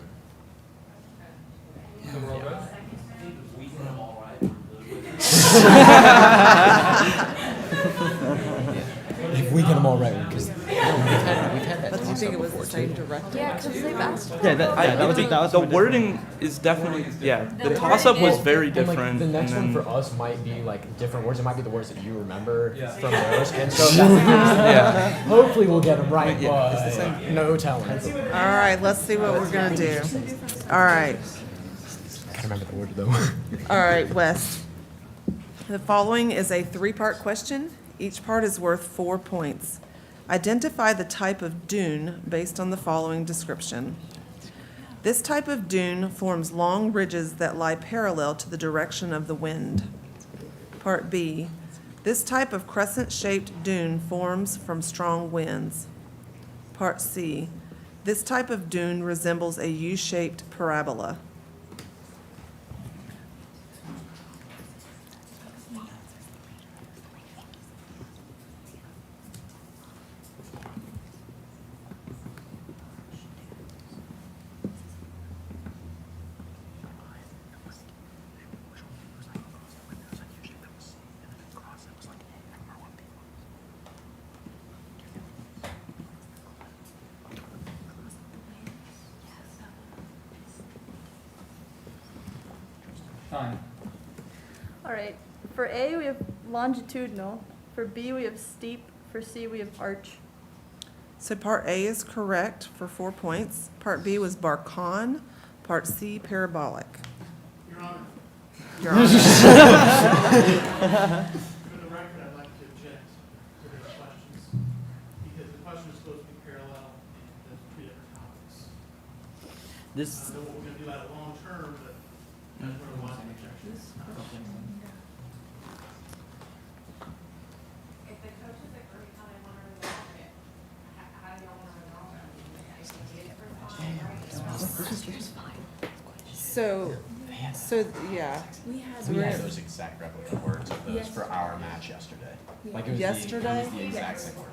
If we get them all right, because we've had that. But do you think it was the same director? Yeah, because they've asked. The wording is definitely, the toss-up was very And, like, different. the next and one then- for us might be like different words. It might be the words that you remember from those. And so if that's the case, hopefully we'll get them right, but no telling. All right, let's see what we're gonna do. All right, I remember the word though. all right, West. The following is a 3-part question. Each part is worth 4 points. Identify the type of dune based on the following description. This type of dune forms long ridges that lie parallel to the direction of the wind. Part B, this type of crescent-shaped dune forms from strong winds. Part C, this type of dune resembles a U-shaped parabola. All right, for A, we have longitudinal. For B, we have steep. For C, we have arch. So part A is correct for 4 points. Part B was Barcon. Part C, parabolic. Your Honor. Your Honor. For the record, I'd like to object to those questions, because the question is supposed to be parallel and there's two different topics. This. I know what we're gonna do out of long term, but that's where I want the objections. If the coaches agree how they want to resolve it, how do y'all want to resolve it? So, yeah. We had. We had those exact replica words of those for our match yesterday. Like it was Yesterday? it was the exact same word.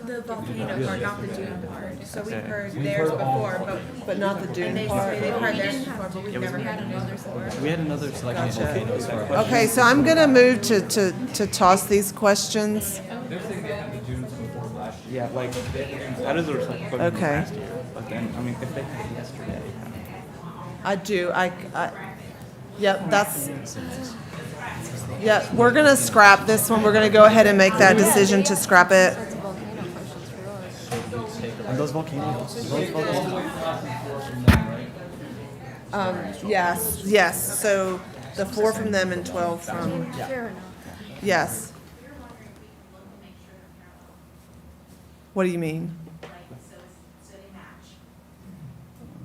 The volcano part, not the dune part. So we've heard We've theirs heard all before, But not the and dune they part. say they've heard theirs before, but we've never had another before. We had another selection of volcanoes for our Okay, so I'm gonna move to toss these questions. Yeah, like, that is a recycled question from Okay. last year. But then, I mean, if they had it yesterday. I do, yep, yeah, we're gonna scrap this one. We're gonna go ahead and make that decision to scrap it. And those volcanoes. Yes, so the 4 from them and 12 from, yes. What do you mean?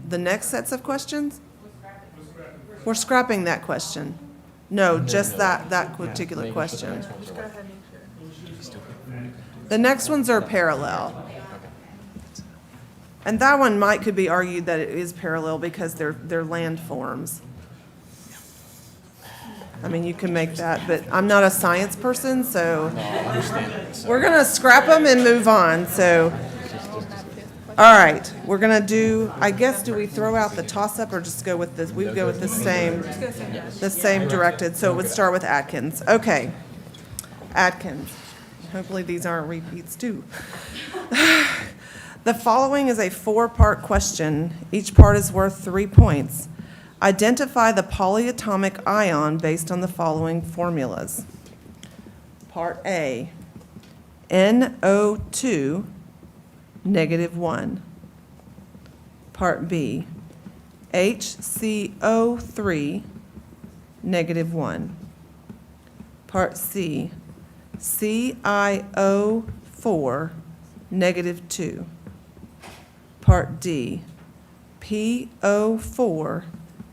The next sets of questions? We're scrapping that question. No, just that particular question. The next ones are parallel. And that one could be argued that it is parallel because they're landforms. I mean, you can make that, but I'm not a science person, so we're gonna scrap them and move on, so. All right, we're gonna do, I guess, do we throw out the toss-up or just go with this? We go with the same directed, so it would start with Atkins. Okay, Atkins. Hopefully these aren't repeats too. The following is a 4-part question. Each part is worth 3 points. Identify the polyatomic ion based on the following formulas. Part A, NO2, -1. Part B, HCO3, -1. Part C, CiO4, -2. Part D, PO4,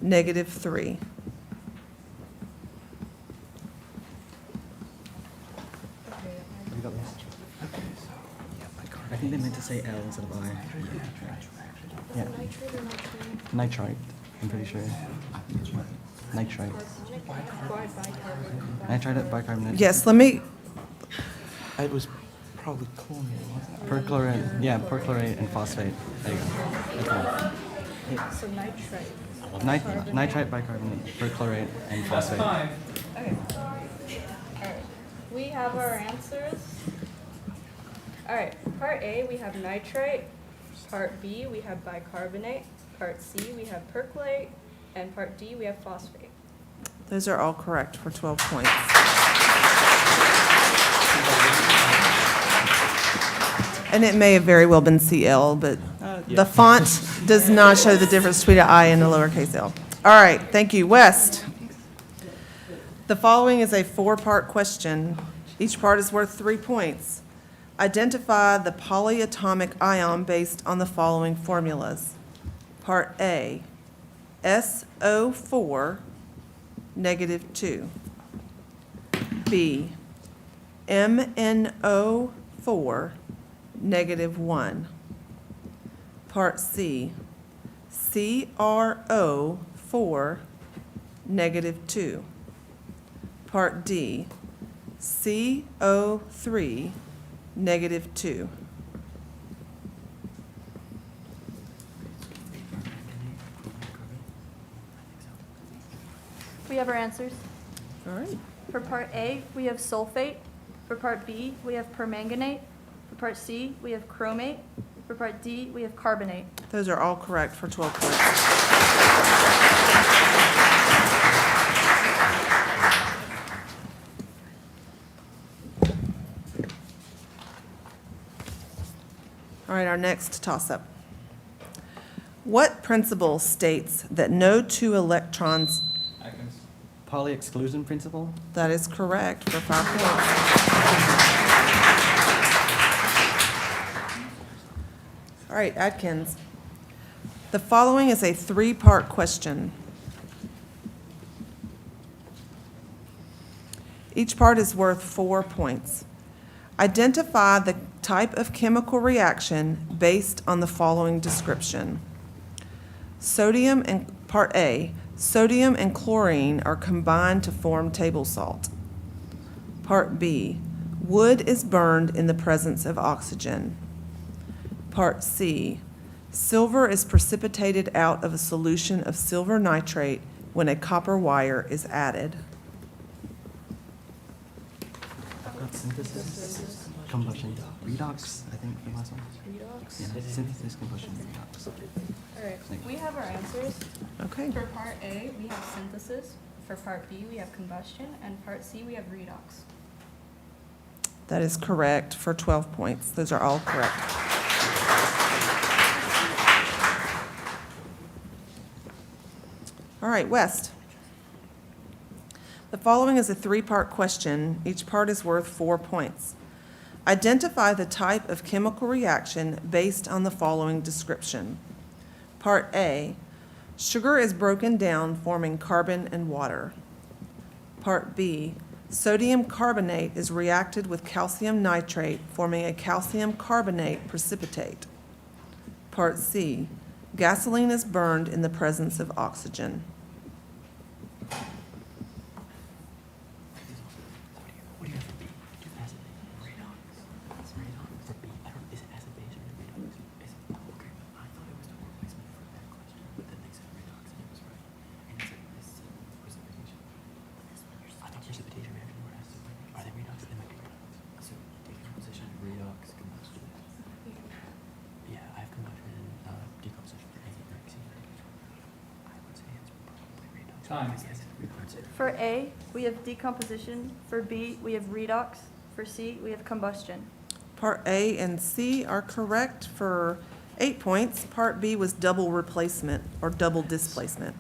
-3. I think they meant to say L instead of I. Yeah. Nitrite, I'm pretty sure. Nitrite. Nitrite bicarbonate. Yes, let me, It was probably chlorine, wasn't it? Perchlorate, yeah, perchlorate and phosphate. There you go. So nitrite. Nitrite bicarbonate, perchlorate, and phosphate. Okay. All right. We have our answers. All right. Part A, we have nitrite. Part B, we have bicarbonate. Part C, we have perchlorate. And part D, we have phosphate. those are all correct for 12 points. And it may have very well been CL, but the font does not show the difference between an I and a lowercase l. All right, thank you. West. The following is a 4-part question. Each part is worth 3 points. Identify the polyatomic ion based on the following formulas. Part A, SO4, -2. B, MNO4, -1. Part C, CRO4, -2. Part D, CO3, -2. We have our answers. All right. For part A, we have sulfate. For part B, we have permanganate. For part C, we have chromate. For part D, we have carbonate. Those are all correct for 12 points. All right, our next toss-up. What principle states that no two electrons? Atkins. Pauli exclusion principle? That is correct for 5 points. All right, Atkins. The following is a 3-part question. Each part is worth 4 points. Identify the type of chemical reaction based on the following description. Part A, sodium and chlorine are combined to form table salt. Part B, wood is burned in the presence of oxygen. Part C, silver is precipitated out of a solution of silver nitrate when a copper wire is added. I've got synthesis, combustion, redox, I think the last one. Redox? Yeah, synthesis, combustion, redox. All right, we have our answers. Okay. For part A, we have synthesis. For part B, we have combustion. And part C, we have redox. That is correct for 12 points. Those are all correct. All right, West. The following is a 3-part question. Each part is worth 4 points. Identify the type of chemical reaction based on the following description. Part A, sugar is broken down forming carbon and water. Part B, sodium carbonate is reacted with calcium nitrate forming a calcium carbonate precipitate. Part C, gasoline is burned in the presence of oxygen. What do you have for B? Do you have acid, redox? It's redox for B. I don't, is it acid base or redox? Is it, oh, okay. I thought it was the replacement for that question, but then they said redox and it was right. And it said precipitation. I thought precipitation reaction were acid. Are they redox? They might be redox. So decomposition, redox, combustion. Yeah, I have combustion and decomposition for A, right? C. I would say it's probably redox. Time. For A, we have decomposition. For B, we have redox. For C, we have combustion. Part A and C are correct for 8 points. Part B was double replacement or double displacement.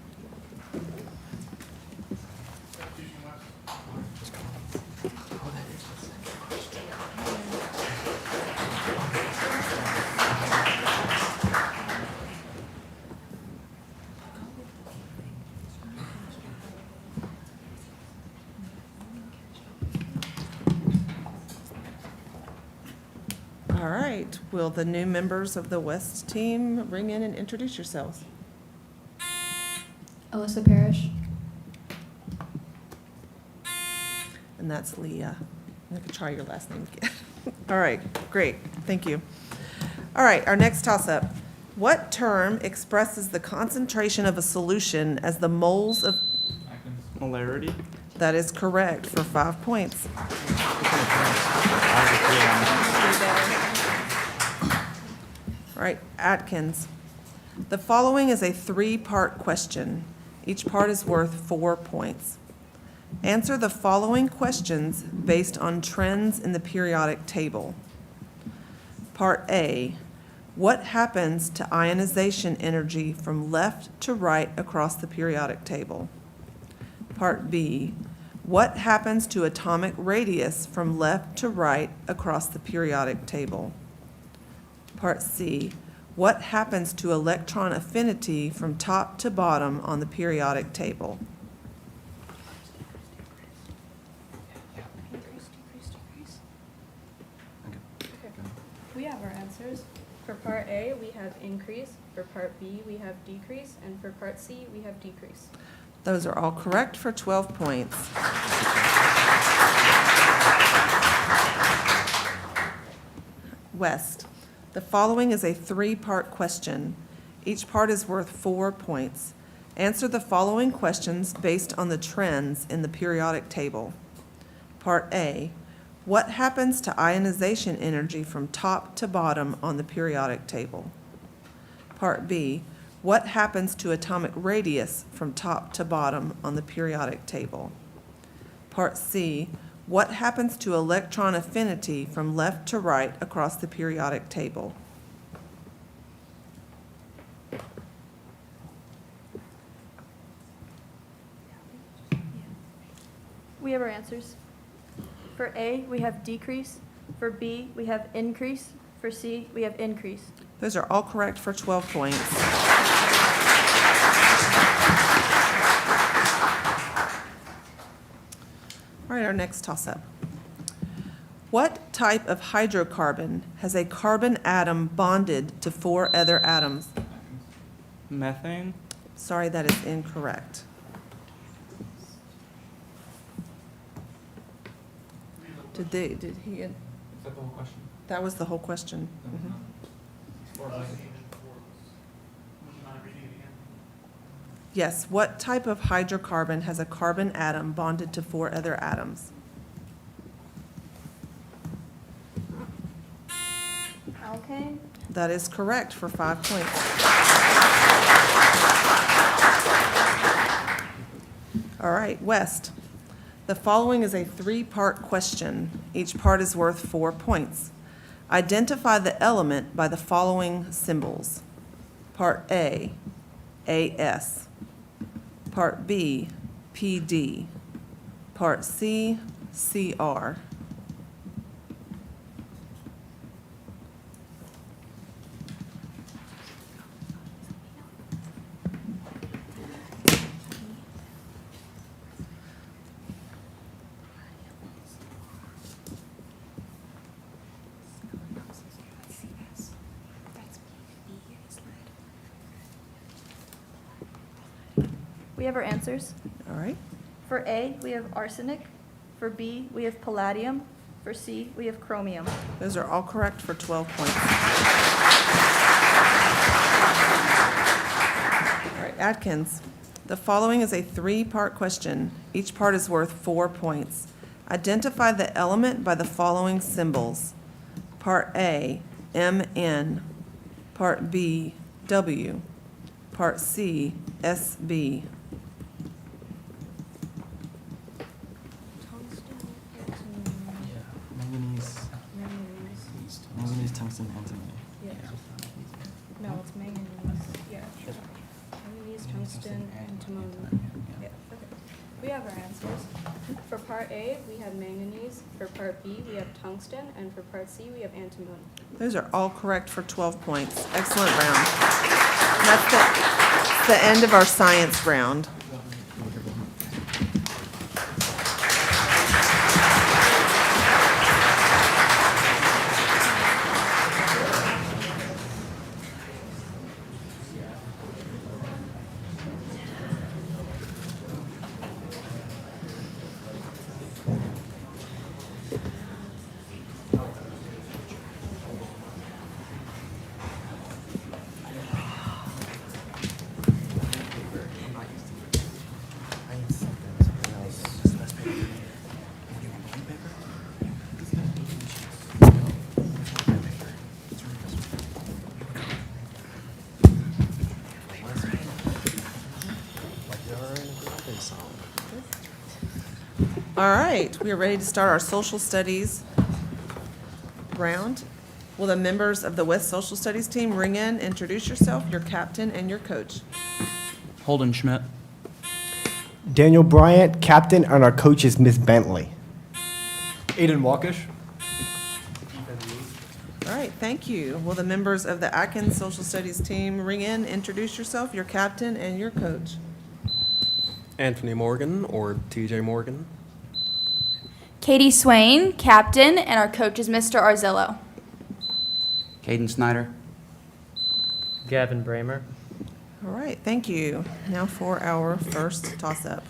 All right, will the new members of the West team ring in and introduce yourselves? Alyssa Parrish. And that's Leah. I could try your last name again. All right, great, thank you. All right, our next toss-up. What term expresses the concentration of a solution as the moles of... Molarity. That is correct for 5 points. All right, Atkins. The following is a 3-part question. Each part is worth 4 points. Answer the following questions based on trends in the periodic table. Part A, what happens to ionization energy from left to right across the periodic table? Part B, what happens to atomic radius from left to right across the periodic table? Part C, What happens to electron affinity from top to bottom on the periodic table? We have our answers. For part A, we have increase. For part B, we have decrease. And for part C, we have decrease. Those are all correct for 12 points. West, the following is a three-part question. Each part is worth 4 points. Answer the following questions based on the trends in the periodic table. Part A, what happens to ionization energy from top to bottom on the periodic table? Part B, what happens to atomic radius from top to bottom on the periodic table? Part C, what happens to electron affinity from left to right across the periodic table? We have our answers. For A, we have decrease. For B, we have increase. For C, we have increase. Those are all correct for 12 points. All right, our next toss-up. What type of hydrocarbon has a carbon atom bonded to 4 other atoms? Methane? Sorry, that is incorrect. Did he? Is that the whole question? That was the whole question. Mhm. Yes, what type of hydrocarbon has a carbon atom bonded to 4 other atoms? Alkane? That is correct for 5 points. All right, West. The following is a 3-part question. Each part is worth 4 points. Identify the element by the following symbols. Part A, AS. Part B, PD. Part C, CR. We have our answers. All right. For A, we have arsenic. For B, we have palladium. For C, we have chromium. Those are all correct for 12 points. All right, Atkins. The following is a 3-part question. Each part is worth 4 points. Identify the element by the following symbols. Part A, Mn. Part B, W. Part C, SB. Manganese, tungsten, antimony. Yeah. No, it's manganese. Yeah. Manganese, tungsten, antimony. Yeah. Okay. We have our answers. For part A, we have manganese. For part B, we have tungsten. And for part C, we have antimony. Those are all correct for 12 points. Excellent round. And that's the end of our science round. All right, we are ready to start our social studies round. Will the members of the West Social Studies team ring in, introduce yourself, your captain, and your coach? Holden Schmidt. Daniel Bryant, captain, and our coach is Miss Bentley. Aiden Walkish. All right, thank you. Will the members of the Atkins Social Studies team ring in, introduce yourself, your captain, and your coach? Anthony Morgan, or TJ Morgan. Katie Swain, captain, and our coach is Mr. Arzillo. Caden Snyder. Gavin Bramer. All right, thank you. Now for our first toss-up.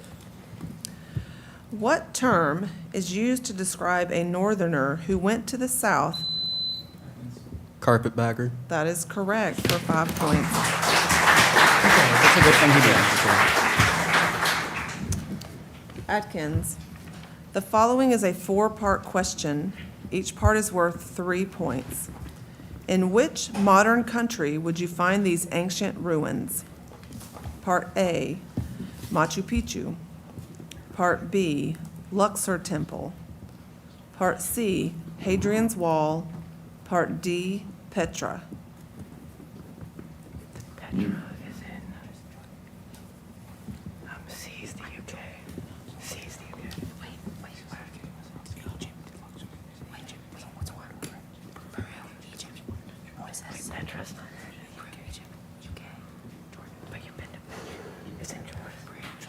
What term is used to describe a northerner who went to the South? Carpetbagger. That is correct for 5 points. That's a good thing he did. Atkins, the following is a 4-part question. Each part is worth 3 points. In which modern country would you find these ancient ruins? Part A, Machu Picchu. Part B, Luxor Temple. Part C, Hadrian's Wall. Part D, Petra. Petra is in. C is the UK. C is the UK. Wait. Egypt. What's the word? Egypt. What is that? Petra's not Egypt. UK. Jordan. But you've been to Petra. It's in Jordan.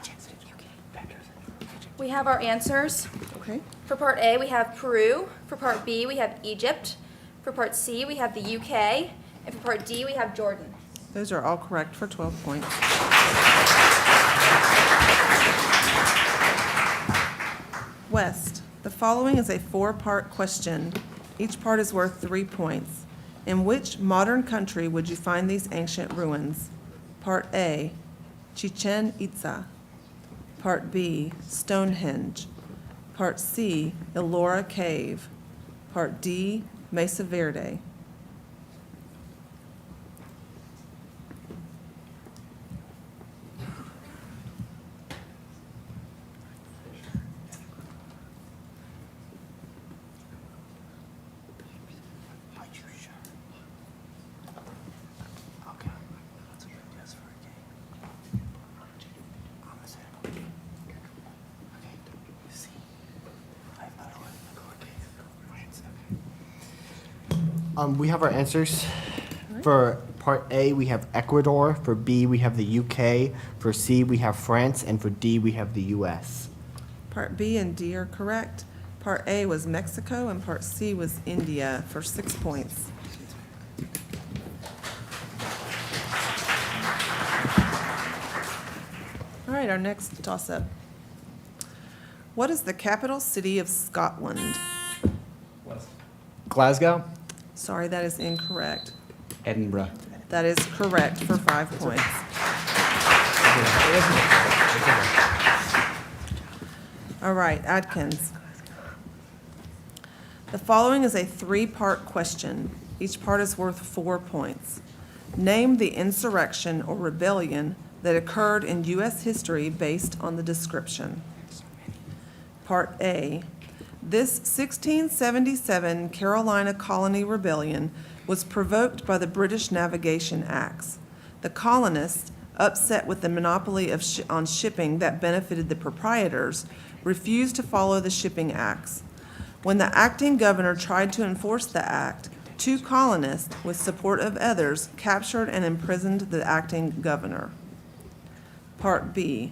Egypt. UK. Petra's in Egypt. We have our answers. Okay. For part A, we have Peru. For part B, we have Egypt. For part C, we have the UK. And for part D, we have Jordan. Those are all correct for 12 points. West, the following is a 4-part question. Each part is worth 3 points. In which modern country would you find these ancient ruins? Part A, Chichen Itza. Part B, Stonehenge. Part C, Ellora Cave. Part D, Mesa Verde. We have our answers. For part A, we have Ecuador. For B, we have the UK. For C, we have France. And for D, we have the US. Part B and D are correct. Part A was Mexico and Part C was India for 6 points. All right, our next toss-up. What is the capital city of Scotland? Glasgow. Sorry, that is incorrect. Edinburgh. That is correct for 5 points. All right, Atkins. The following is a 3-part question. Each part is worth 4 points. Name the insurrection or rebellion that occurred in U.S. history based on the description. Part A. This 1677 Carolina Colony Rebellion was provoked by the British Navigation Acts. The colonists, upset with the monopoly on shipping that benefited the proprietors, refused to follow the shipping acts. When the acting governor tried to enforce the act, 2 colonists, with support of others, captured and imprisoned the acting governor. Part B.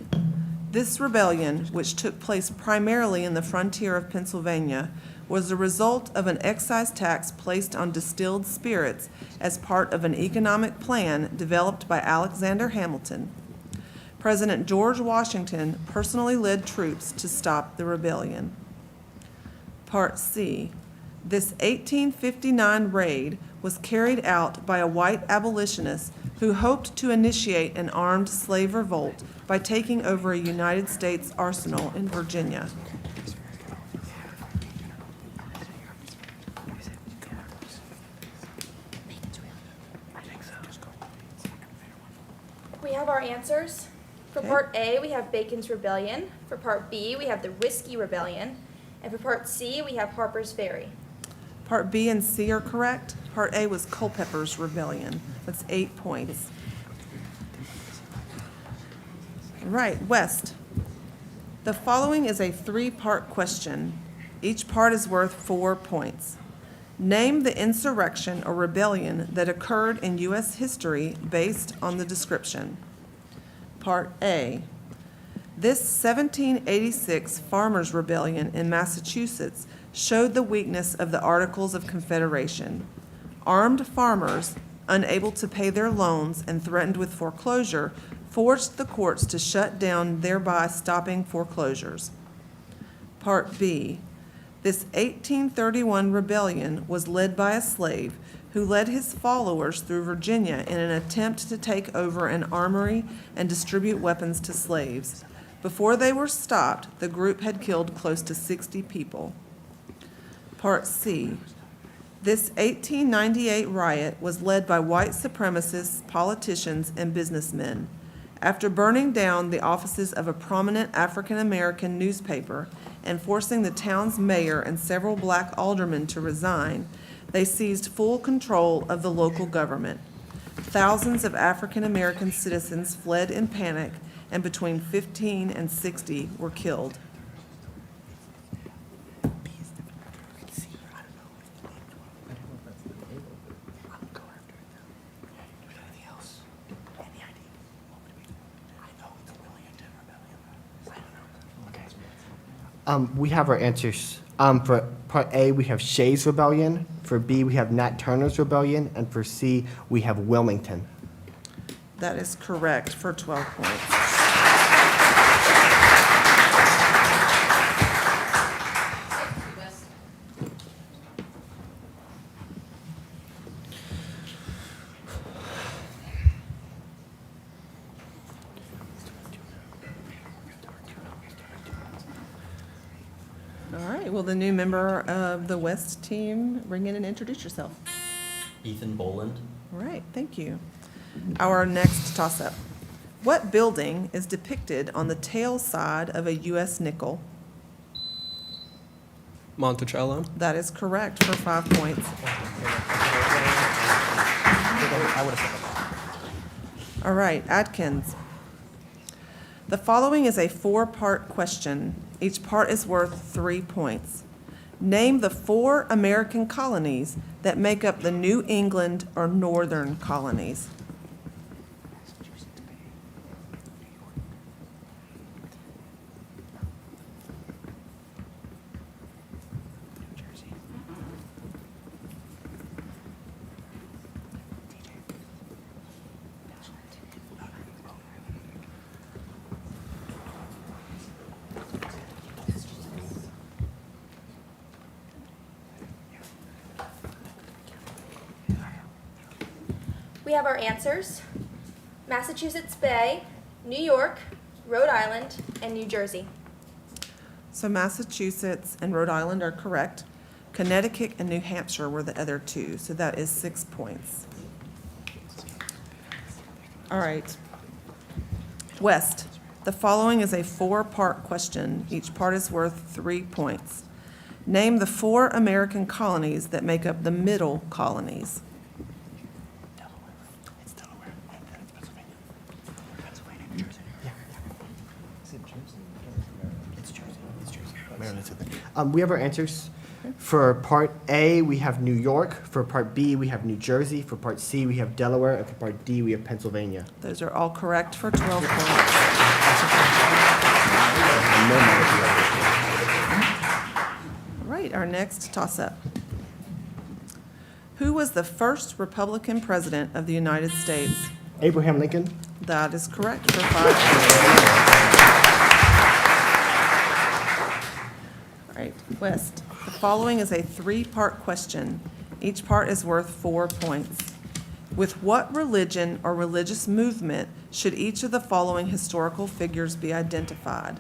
This rebellion, which took place primarily in the frontier of Pennsylvania, was the result of an excise tax placed on distilled spirits as part of an economic plan developed by Alexander Hamilton. President George Washington personally led troops to stop the rebellion. Part C. This 1859 raid was carried out by a white abolitionist who hoped to initiate an armed slave revolt by taking over a United States arsenal in Virginia. We have our answers. For part A, we have Bacon's Rebellion. For part B, we have the Whiskey Rebellion. And for part C, we have Harper's Ferry. Part B and C are correct. Part A was Culpeper's Rebellion. That's 8 points. All right, West. The following is a 3-part question. Each part is worth 4 points. Name the insurrection or rebellion that occurred in U.S. history based on the description. Part A. This 1786 Farmers' Rebellion in Massachusetts showed the weakness of the Articles of Confederation. Armed farmers, unable to pay their loans and threatened with foreclosure, forced the courts to shut down, thereby stopping foreclosures. Part B. This 1831 rebellion was led by a slave who led his followers through Virginia in an attempt to take over an armory and distribute weapons to slaves. Before they were stopped, the group had killed close to 60 people. Part C. This 1898 riot was led by white supremacists, politicians, and businessmen. After burning down the offices of a prominent African-American newspaper and forcing the town's mayor and several black aldermen to resign, they seized full control of the local government. Thousands of African-American citizens fled in panic, and between 15 and 60 were killed. We have our answers. For part A, we have Shays' Rebellion. For B, we have Nat Turner's Rebellion. And for C, we have Wilmington. That is correct for 12 points. All right, will the new member of the West team ring in and introduce yourself? Ethan Boland. All right, thank you. Our next toss-up. What building is depicted on the tail side of a U.S. nickel? Monticello. That is correct for 5 points. All right, Atkins. The following is a 4-part question. Each part is worth 3 points. Name the 4 American colonies that make up the New England or Northern colonies. We have our answers: Massachusetts Bay, New York, Rhode Island, and New Jersey. So Massachusetts and Rhode Island are correct. Connecticut and New Hampshire were the other 2, so that is 6 points. All right. West. The following is a 4-part question. Each part is worth 3 points. Name the 4 American colonies that make up the Middle colonies. We have our answers. For part A, we have New York. For part B, we have New Jersey. For part C, we have Delaware. And for part D, we have Pennsylvania. Those are all correct for 12 points. All right, our next toss-up. Who was the first Republican president of the United States? Abraham Lincoln. That is correct for 5 points. All right, West. The following is a 3-part question. Each part is worth 4 points. With what religion or religious movement should each of the following historical figures be identified?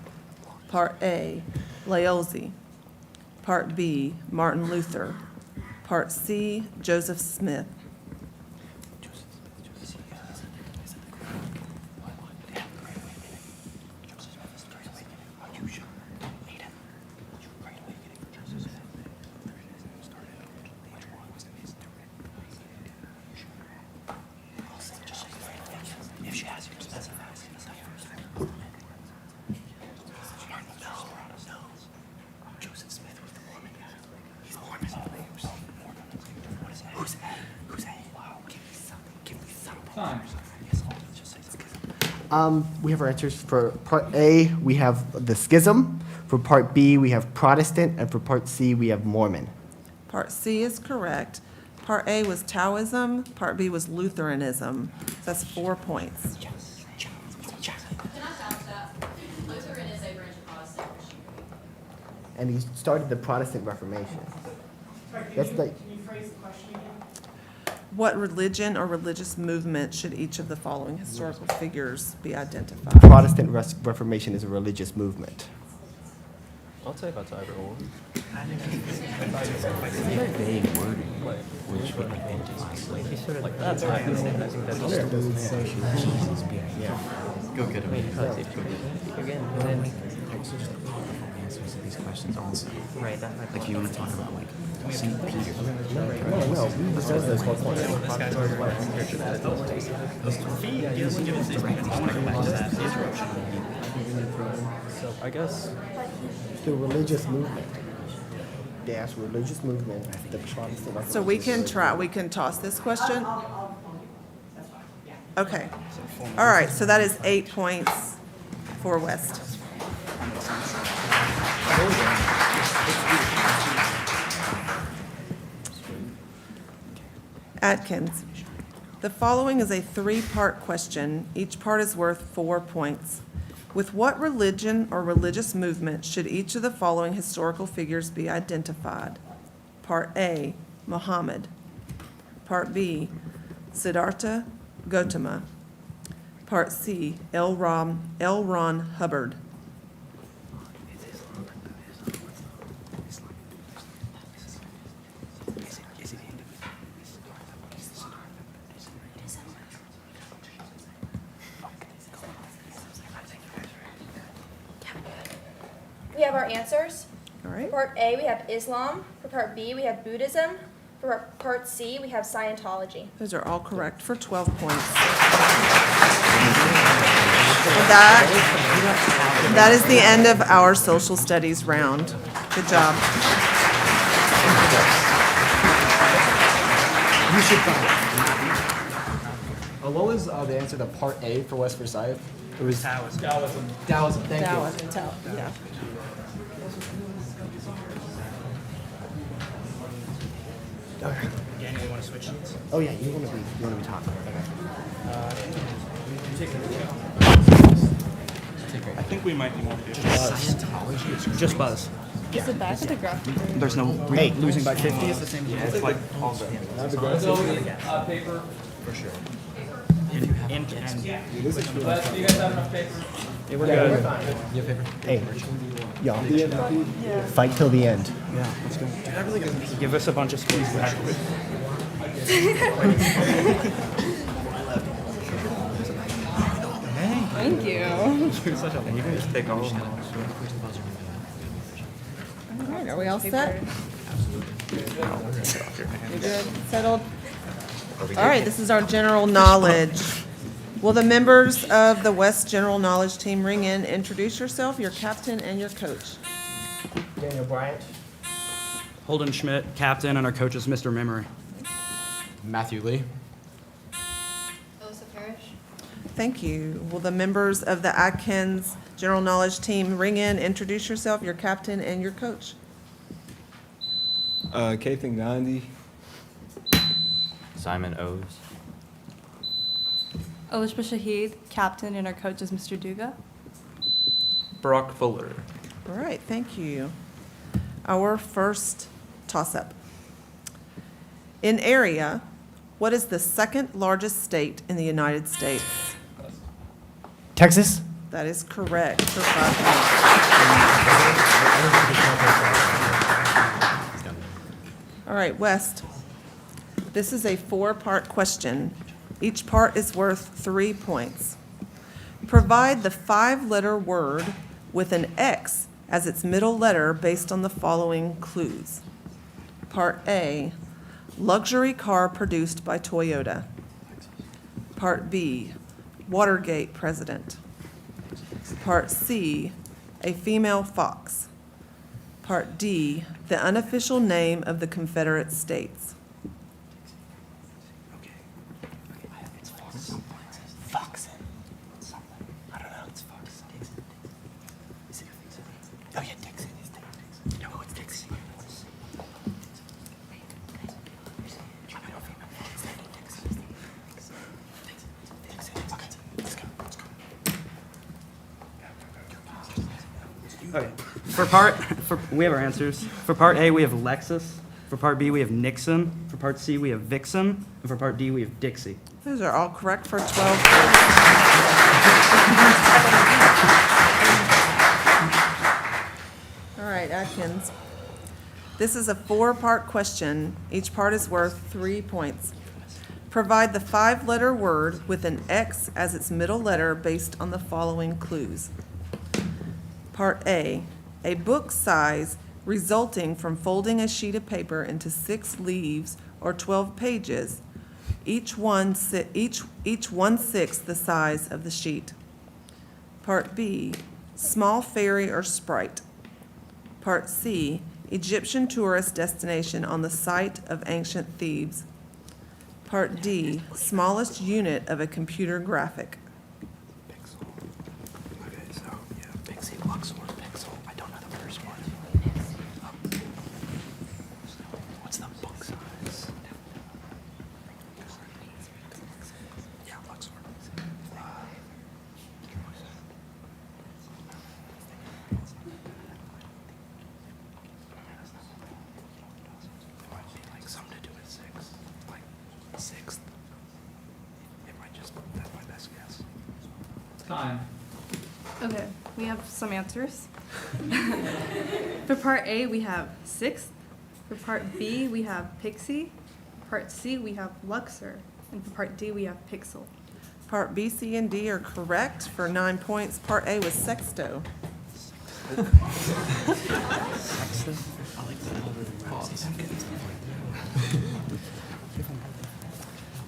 Part A, Laozi. Part B, Martin Luther. Part C, Joseph Smith. Fine. We have our answers for part A, we have the schism. For part B, we have Protestant, and for part C, we have Mormon. Part C is correct. Part A was Taoism, Part B was Lutheranism. So that's 4 points. Can I challenge that? Lutheran is a branch of Protestant Christianity. And he started the Protestant Reformation. That's like, What religion or religious movement should each of the following historical figures be identified? Protestant Reformation is a religious movement. I'll say that's either or. Very vague wording, which would identify. Like that's right. I think that's Go get him. Again, then answers to these questions also. Right. Like if you want to talk about like St. Peter. No, we discussed those 4 points. So I guess The religious movement. Religious movement, the Protestant Reformation. So we can toss this question? Okay. All right, so that is 8 points for West. Atkins. The following is a 3-part question. Each part is worth 4 points. With what religion or religious movement should each of the following historical figures be identified? Part A, Muhammad. Part B, Siddhartha Gautama. Part C, L. Ron Hubbard. We have our answers. All right. For part A, we have Islam. For part B, we have Buddhism. For part C, we have Scientology. Those are all correct for 12 points. That is the end of our social studies round. Good job. You should what was the answer to part A for West Forsyth? It was Taoism. Taoism, thank you. Yeah. Daniel, you want to switch seats? Oh yeah, you want to be talking. I think we might be more Scientology? Just Buzz. Is the back of the graph? There's no losing by 50 is the same. It's like all the. Paper. For sure. And do you guys have enough paper? Yeah, we're good. You have paper? Hey, y'all, fight till the end. Yeah, let's go. Give us a bunch of space back. Thank you. You're such a you can just take all of them. All right, are we all set? You're good? Settled? All right, this is our general knowledge. Will the members of the West General Knowledge team ring in, introduce yourself, your captain, and your coach? Daniel Bryant. Holden Schmidt, captain, and our coach is Mr. Memory. Matthew Lee. Alyssa Parrish. Thank you. Will the members of the Atkins General Knowledge team ring in, introduce yourself, your captain, and your coach? Kathan Gandhi. Simon O's. Olishba Shahid, captain, and our coach is Mr. Duga. Brock Fuller. All right, thank you. Our first toss-up. In area, what is the second largest state in the United States? Texas. That is correct for 5 points. All right, West. This is a 4-part question. Each part is worth 3 points. Provide the 5-letter word with an X as its middle letter based on the following clues. Part A, luxury car produced by Toyota. Part B, Watergate president. Part C, a female fox. Part D, the unofficial name of the Confederate States. Okay. We have our answers. For part A, we have Lexus. For part B, we have Nixon. For part C, we have Vixen. And for part D, we have Dixie. Those are all correct for 12 points. All right, Atkins. This is a 4-part question. Each part is worth 3 points. Provide the 5-letter word with an X as its middle letter based on the following clues. Part A book size resulting from folding a sheet of paper into 6 leaves or 12 pages, each 1/6 the size of the sheet. Part B, small fairy or sprite. Part C, Egyptian tourist destination on the site of ancient Thebes. Part D, smallest unit of a computer graphic. Pixel. Okay, so yeah, Pixie, Luxor, Pixel. I don't know the first one. What's the book size? Yeah, Luxor. It might be like something to do with 6, like 6th. It might just, that's my best guess. Time. Okay, we have some answers. For part A, we have 6th. For part B, we have Pixie. Part C, we have Luxor. And for part D, we have Pixel. Part B, C, and D are correct for 9 points. Part A was sexto.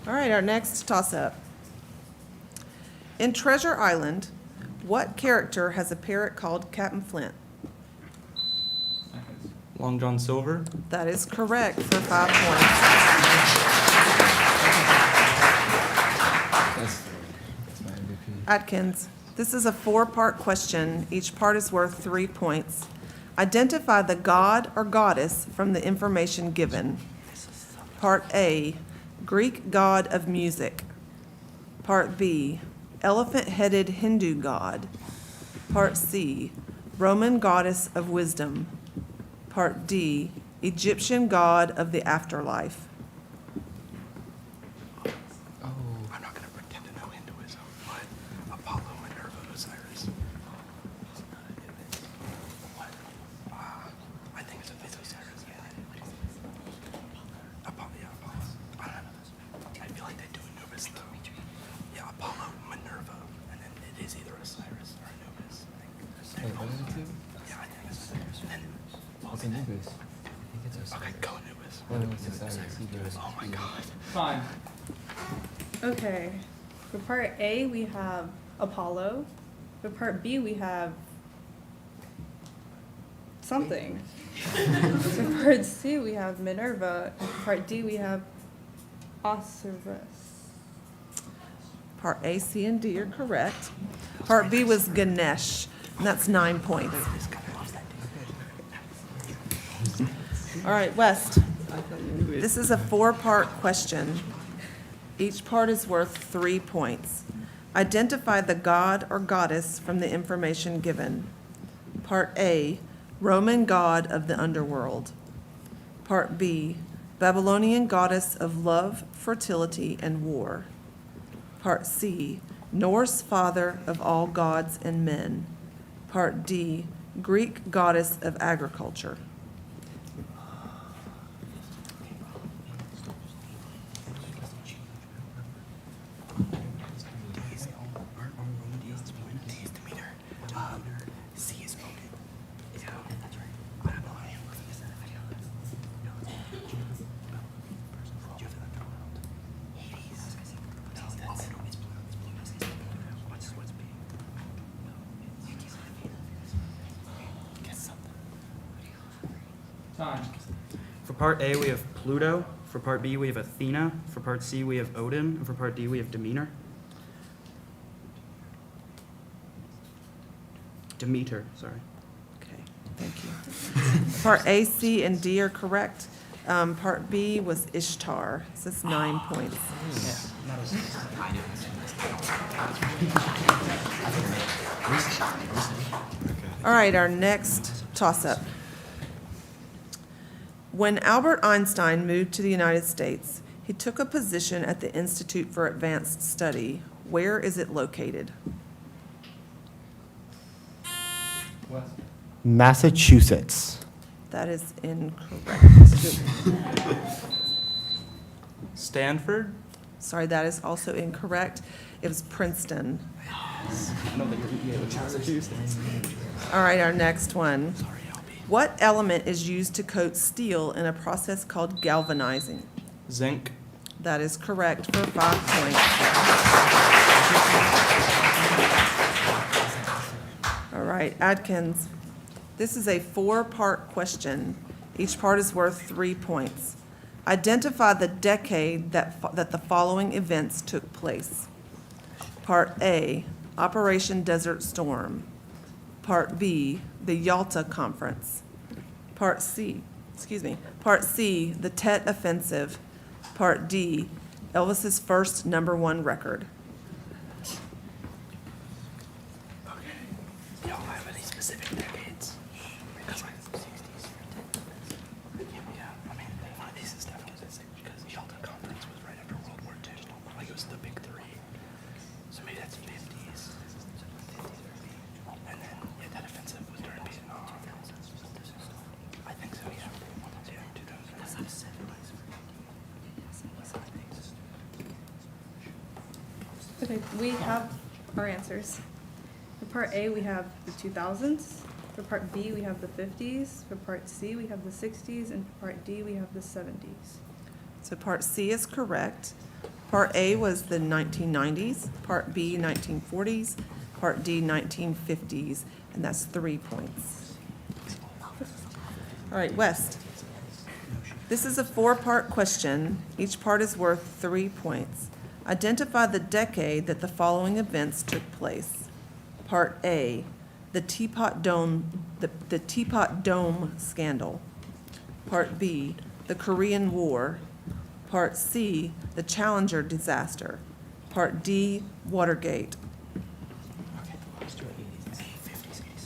All right, our next toss-up. In Treasure Island, what character has a parrot called Captain Flint? Long John Silver. That is correct for 5 points. That's my MVP. Atkins, this is a 4-part question. Each part is worth 3 points. Identify the god or goddess from the information given. Part A, Greek god of music. Part B, elephant-headed Hindu god. Part C, Roman goddess of wisdom. Part D, Egyptian god of the afterlife. I'm not going to pretend to know Hinduism, but Apollo, Minerva, Osiris. What? I think it's Osiris. Apollo, yeah, Apollo. I don't know. I feel like they do Anubis, though. Yeah, Apollo, Minerva, and then it is either Osiris or Anubis. Wait, what is it too? Yeah, I think it's Osiris. And then, What's Anubis? I think it's Osiris. okay, go Anubis. Well, no, it's Osiris. Oh my god. Fine. Okay. For part A, we have Apollo. For part B, we have something. For part C, we have Minerva. And for part D, we have Osiris. Part A, C, and D are correct. Part B was Ganesh, and that's 9 points. All right, West. This is a 4-part question. Each part is worth 3 points. Identify the god or goddess from the information given. Part A, Roman god of the underworld. Part B, Babylonian goddess of love, fertility, and war. Part C, Norse father of all gods and men. Part D, Greek goddess of agriculture. Time. For part A, we have Pluto. For part B, we have Athena. For part C, we have Odin. And for part D, we have Demeter. Demeter, sorry. Okay, thank you. Part A, C, and D are correct. Part B was Ishtar, so that's 9 points. Okay. All right, our next toss-up. When Albert Einstein moved to the United States, he took a position at the Institute for Advanced Study. Where is it located? Massachusetts. That is incorrect. Stanford? Sorry, that is also incorrect. It was Princeton. I know that you're Massachusetts. All right, our next one. What element is used to coat steel in a process called galvanizing? Zinc? That is correct for 5 points. All right, Atkins. This is a 4-part question. Each part is worth 3 points. Identify the decade that the following events took place. Part A, Operation Desert Storm. Part B, the Yalta Conference. Part C, the Tet Offensive. Part D, Elvis's first #1 record. Y'all have any specific decades? Because like the 60s. Yeah, I mean, one of these is definitely because the Yalta Conference was right after World War II. Like it was the big three. So maybe that's 50s. And then, yeah, that offensive was during Vietnam. I think so, yeah. Yeah, 2007. Okay, we have our answers. For part A, we have the 2000s. For part B, we have the 50s. For part C, we have the 60s. And for part D, we have the 70s. So part C is correct. Part A was the 1990s, part B 1940s, part D 1950s, and that's 3 points. All right, West. This is a 4-part question. Each part is worth 3 points. Identify the decade that the following events took place. Part A, the Teapot Dome scandal. Part B, the Korean War. Part C, the Challenger disaster. Part D, Watergate.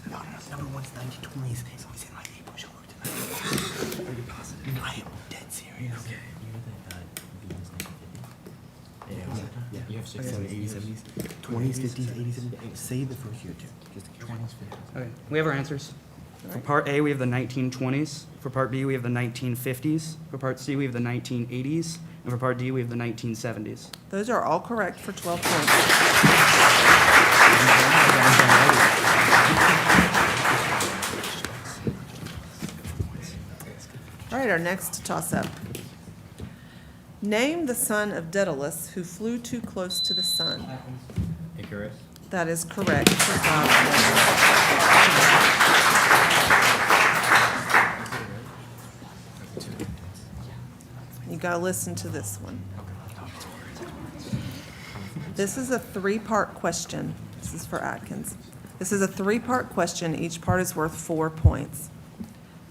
No, #1's 1920s. He's in my A push over tonight. Are you positive? I am dead serious. Okay. Yeah. You have 60s, 70s, 20s, 50s, 80s, 70s. Say the first year too. Just 20s, 50s. Okay, we have our answers. For part A, we have the 1920s. For part B, we have the 1950s. For part C, we have the 1980s. And for part D, we have the 1970s. Those are all correct for 12 points. All right, our next toss-up. Name the son of Daedalus who flew too close to the sun. Icarus. That is correct for 5 points. You gotta listen to this one. This is a 3-part question. This is for Atkins. This is a 3-part question. Each part is worth 4 points.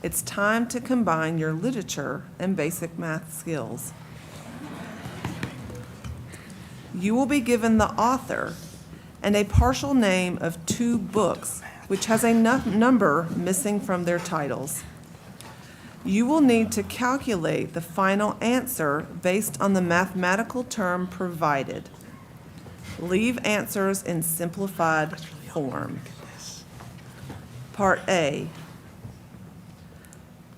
It's time to combine your literature and basic math skills. You will be given the author and a partial name of 2 books, which has a number missing from their titles. You will need to calculate the final answer based on the mathematical term provided. Leave answers in simplified form. Part A.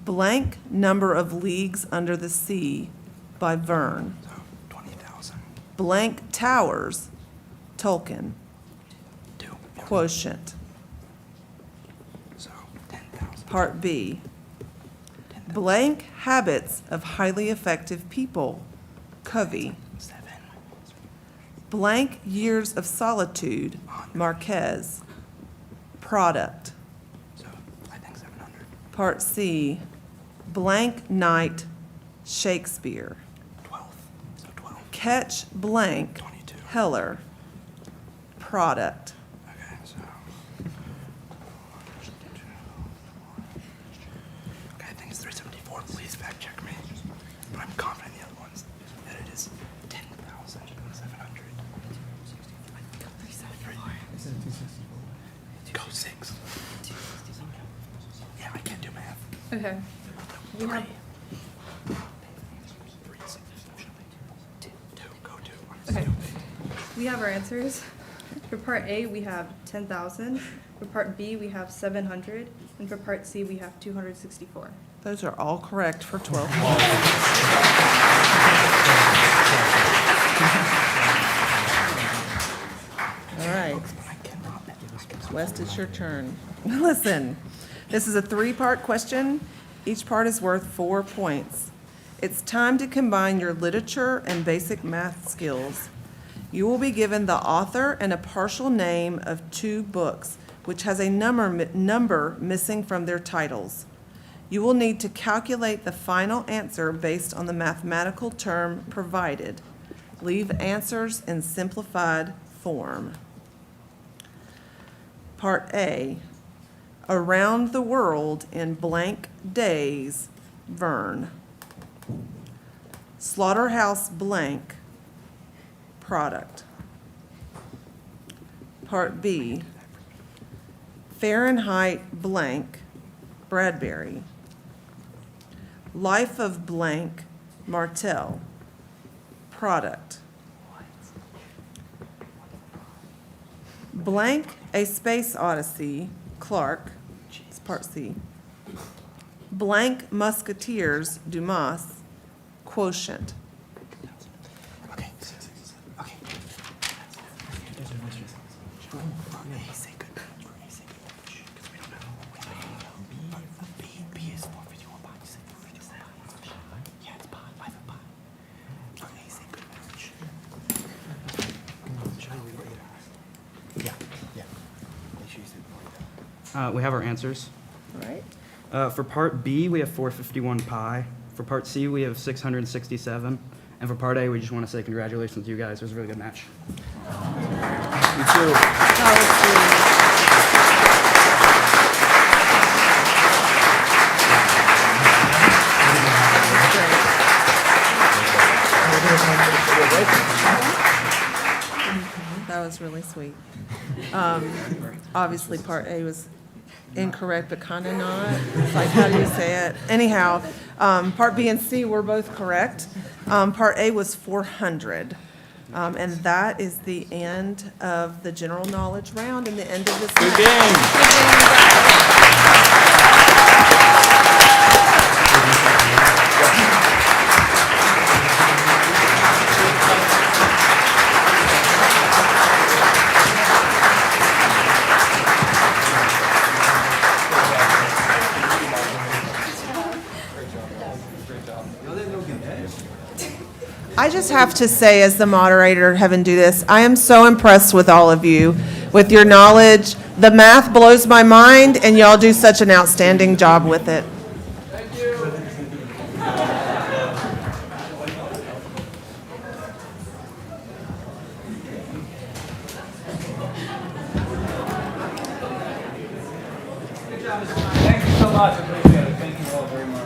Blank Number of Leagues Under the Sea by Verne. 20,000. Blank Towers, Tolkien. 2. Quotient. So 10,000. Part B. Blank Habits of Highly Effective People, Covey. 7. Blank Years of Solitude, Marquez. Product. So I think 700. Part C. Blank Night, Shakespeare. 12. So 12. Catch Blank, 22. Heller. Product. Okay, so. Okay, I think it's 374. Please fact check me. But I'm confident in the other ones that it is 10,700. Go 6. Okay. We have, okay. We have our answers. For part A, we have 10,000. For part B, we have 700. And for part C, we have 264. Those are all correct for 12. All right. West, it's your turn. Listen, this is a three-part question. Each part is worth 4 points. It's time to combine your literature and basic math skills. You will be given the author and a partial name of 2 books, which has a number missing from their titles. You will need to calculate the final answer based on the mathematical term provided. Leave answers in simplified form. Part A, around the world in blank days, Vern. Slaughterhouse blank, product. Part B, Fahrenheit blank, Bradbury. Life of blank, Martell, product. Blank, A Space Odyssey, Clark, it's part C. Blank Musketeers, Dumas, Quotient. We have our answers. All right. For part B, we have 451 pi. For part C, we have 667. And for part A, we just want to say congratulations to you guys. It was a really good match. You too. That was really sweet. Obviously, part A was incorrect, but kind of not. It's like, how do you say it? Anyhow, part B and C were both correct. Part A was 400. And that is the end of the general knowledge round and the end of this. Good game. I just have to say, as the moderator, having do this, I am so impressed with all of you, with your knowledge. The math blows my mind, and y'all do such an outstanding job with it. Thank you. Thank you so much. Appreciate it. Thank you all very much.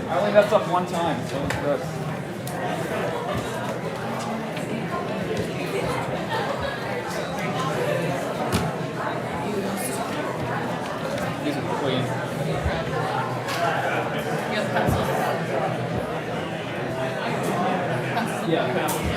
I only messed up one time, so it's good. These are clean. Yeah, pencils.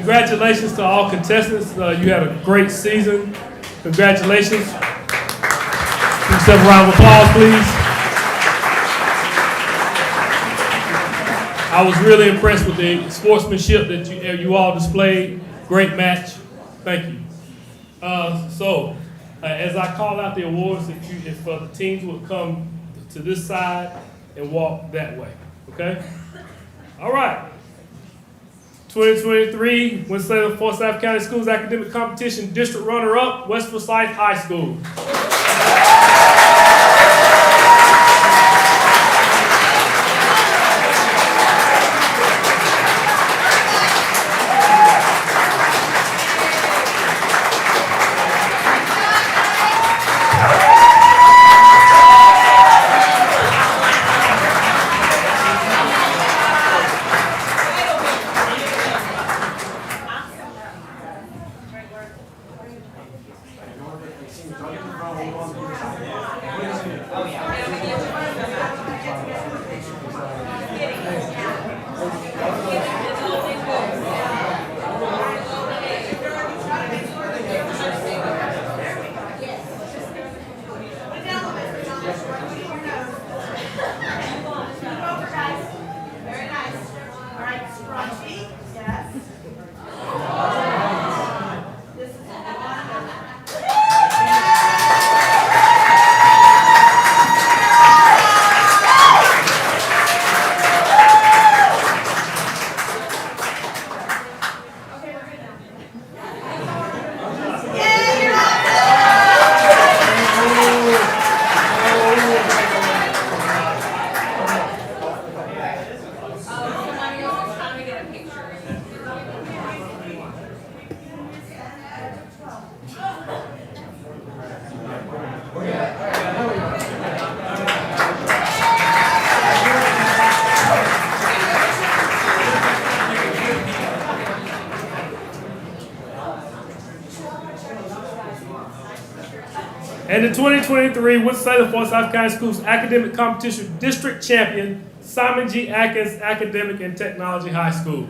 Congratulations to all contestants. You had a great season. Congratulations. Give yourself a round of applause, please. I was really impressed with the sportsmanship that you all displayed. Great match. Thank you. As I call out the awards, if the teams would come to this side and walk that way, okay? All right. 2023 Winston Forsyth County Schools Academic Competition District Runner-Up, West Forsyth High School. And the 2023 Winston Forsyth County Schools Academic Competition District Champion, Simon G. Atkins Academic and Technology High School.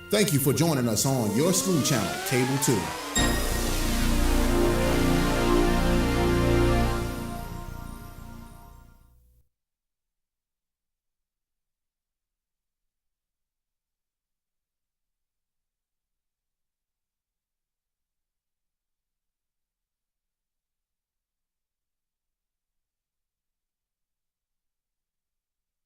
Thank you for joining us on your school channel, Cable 2.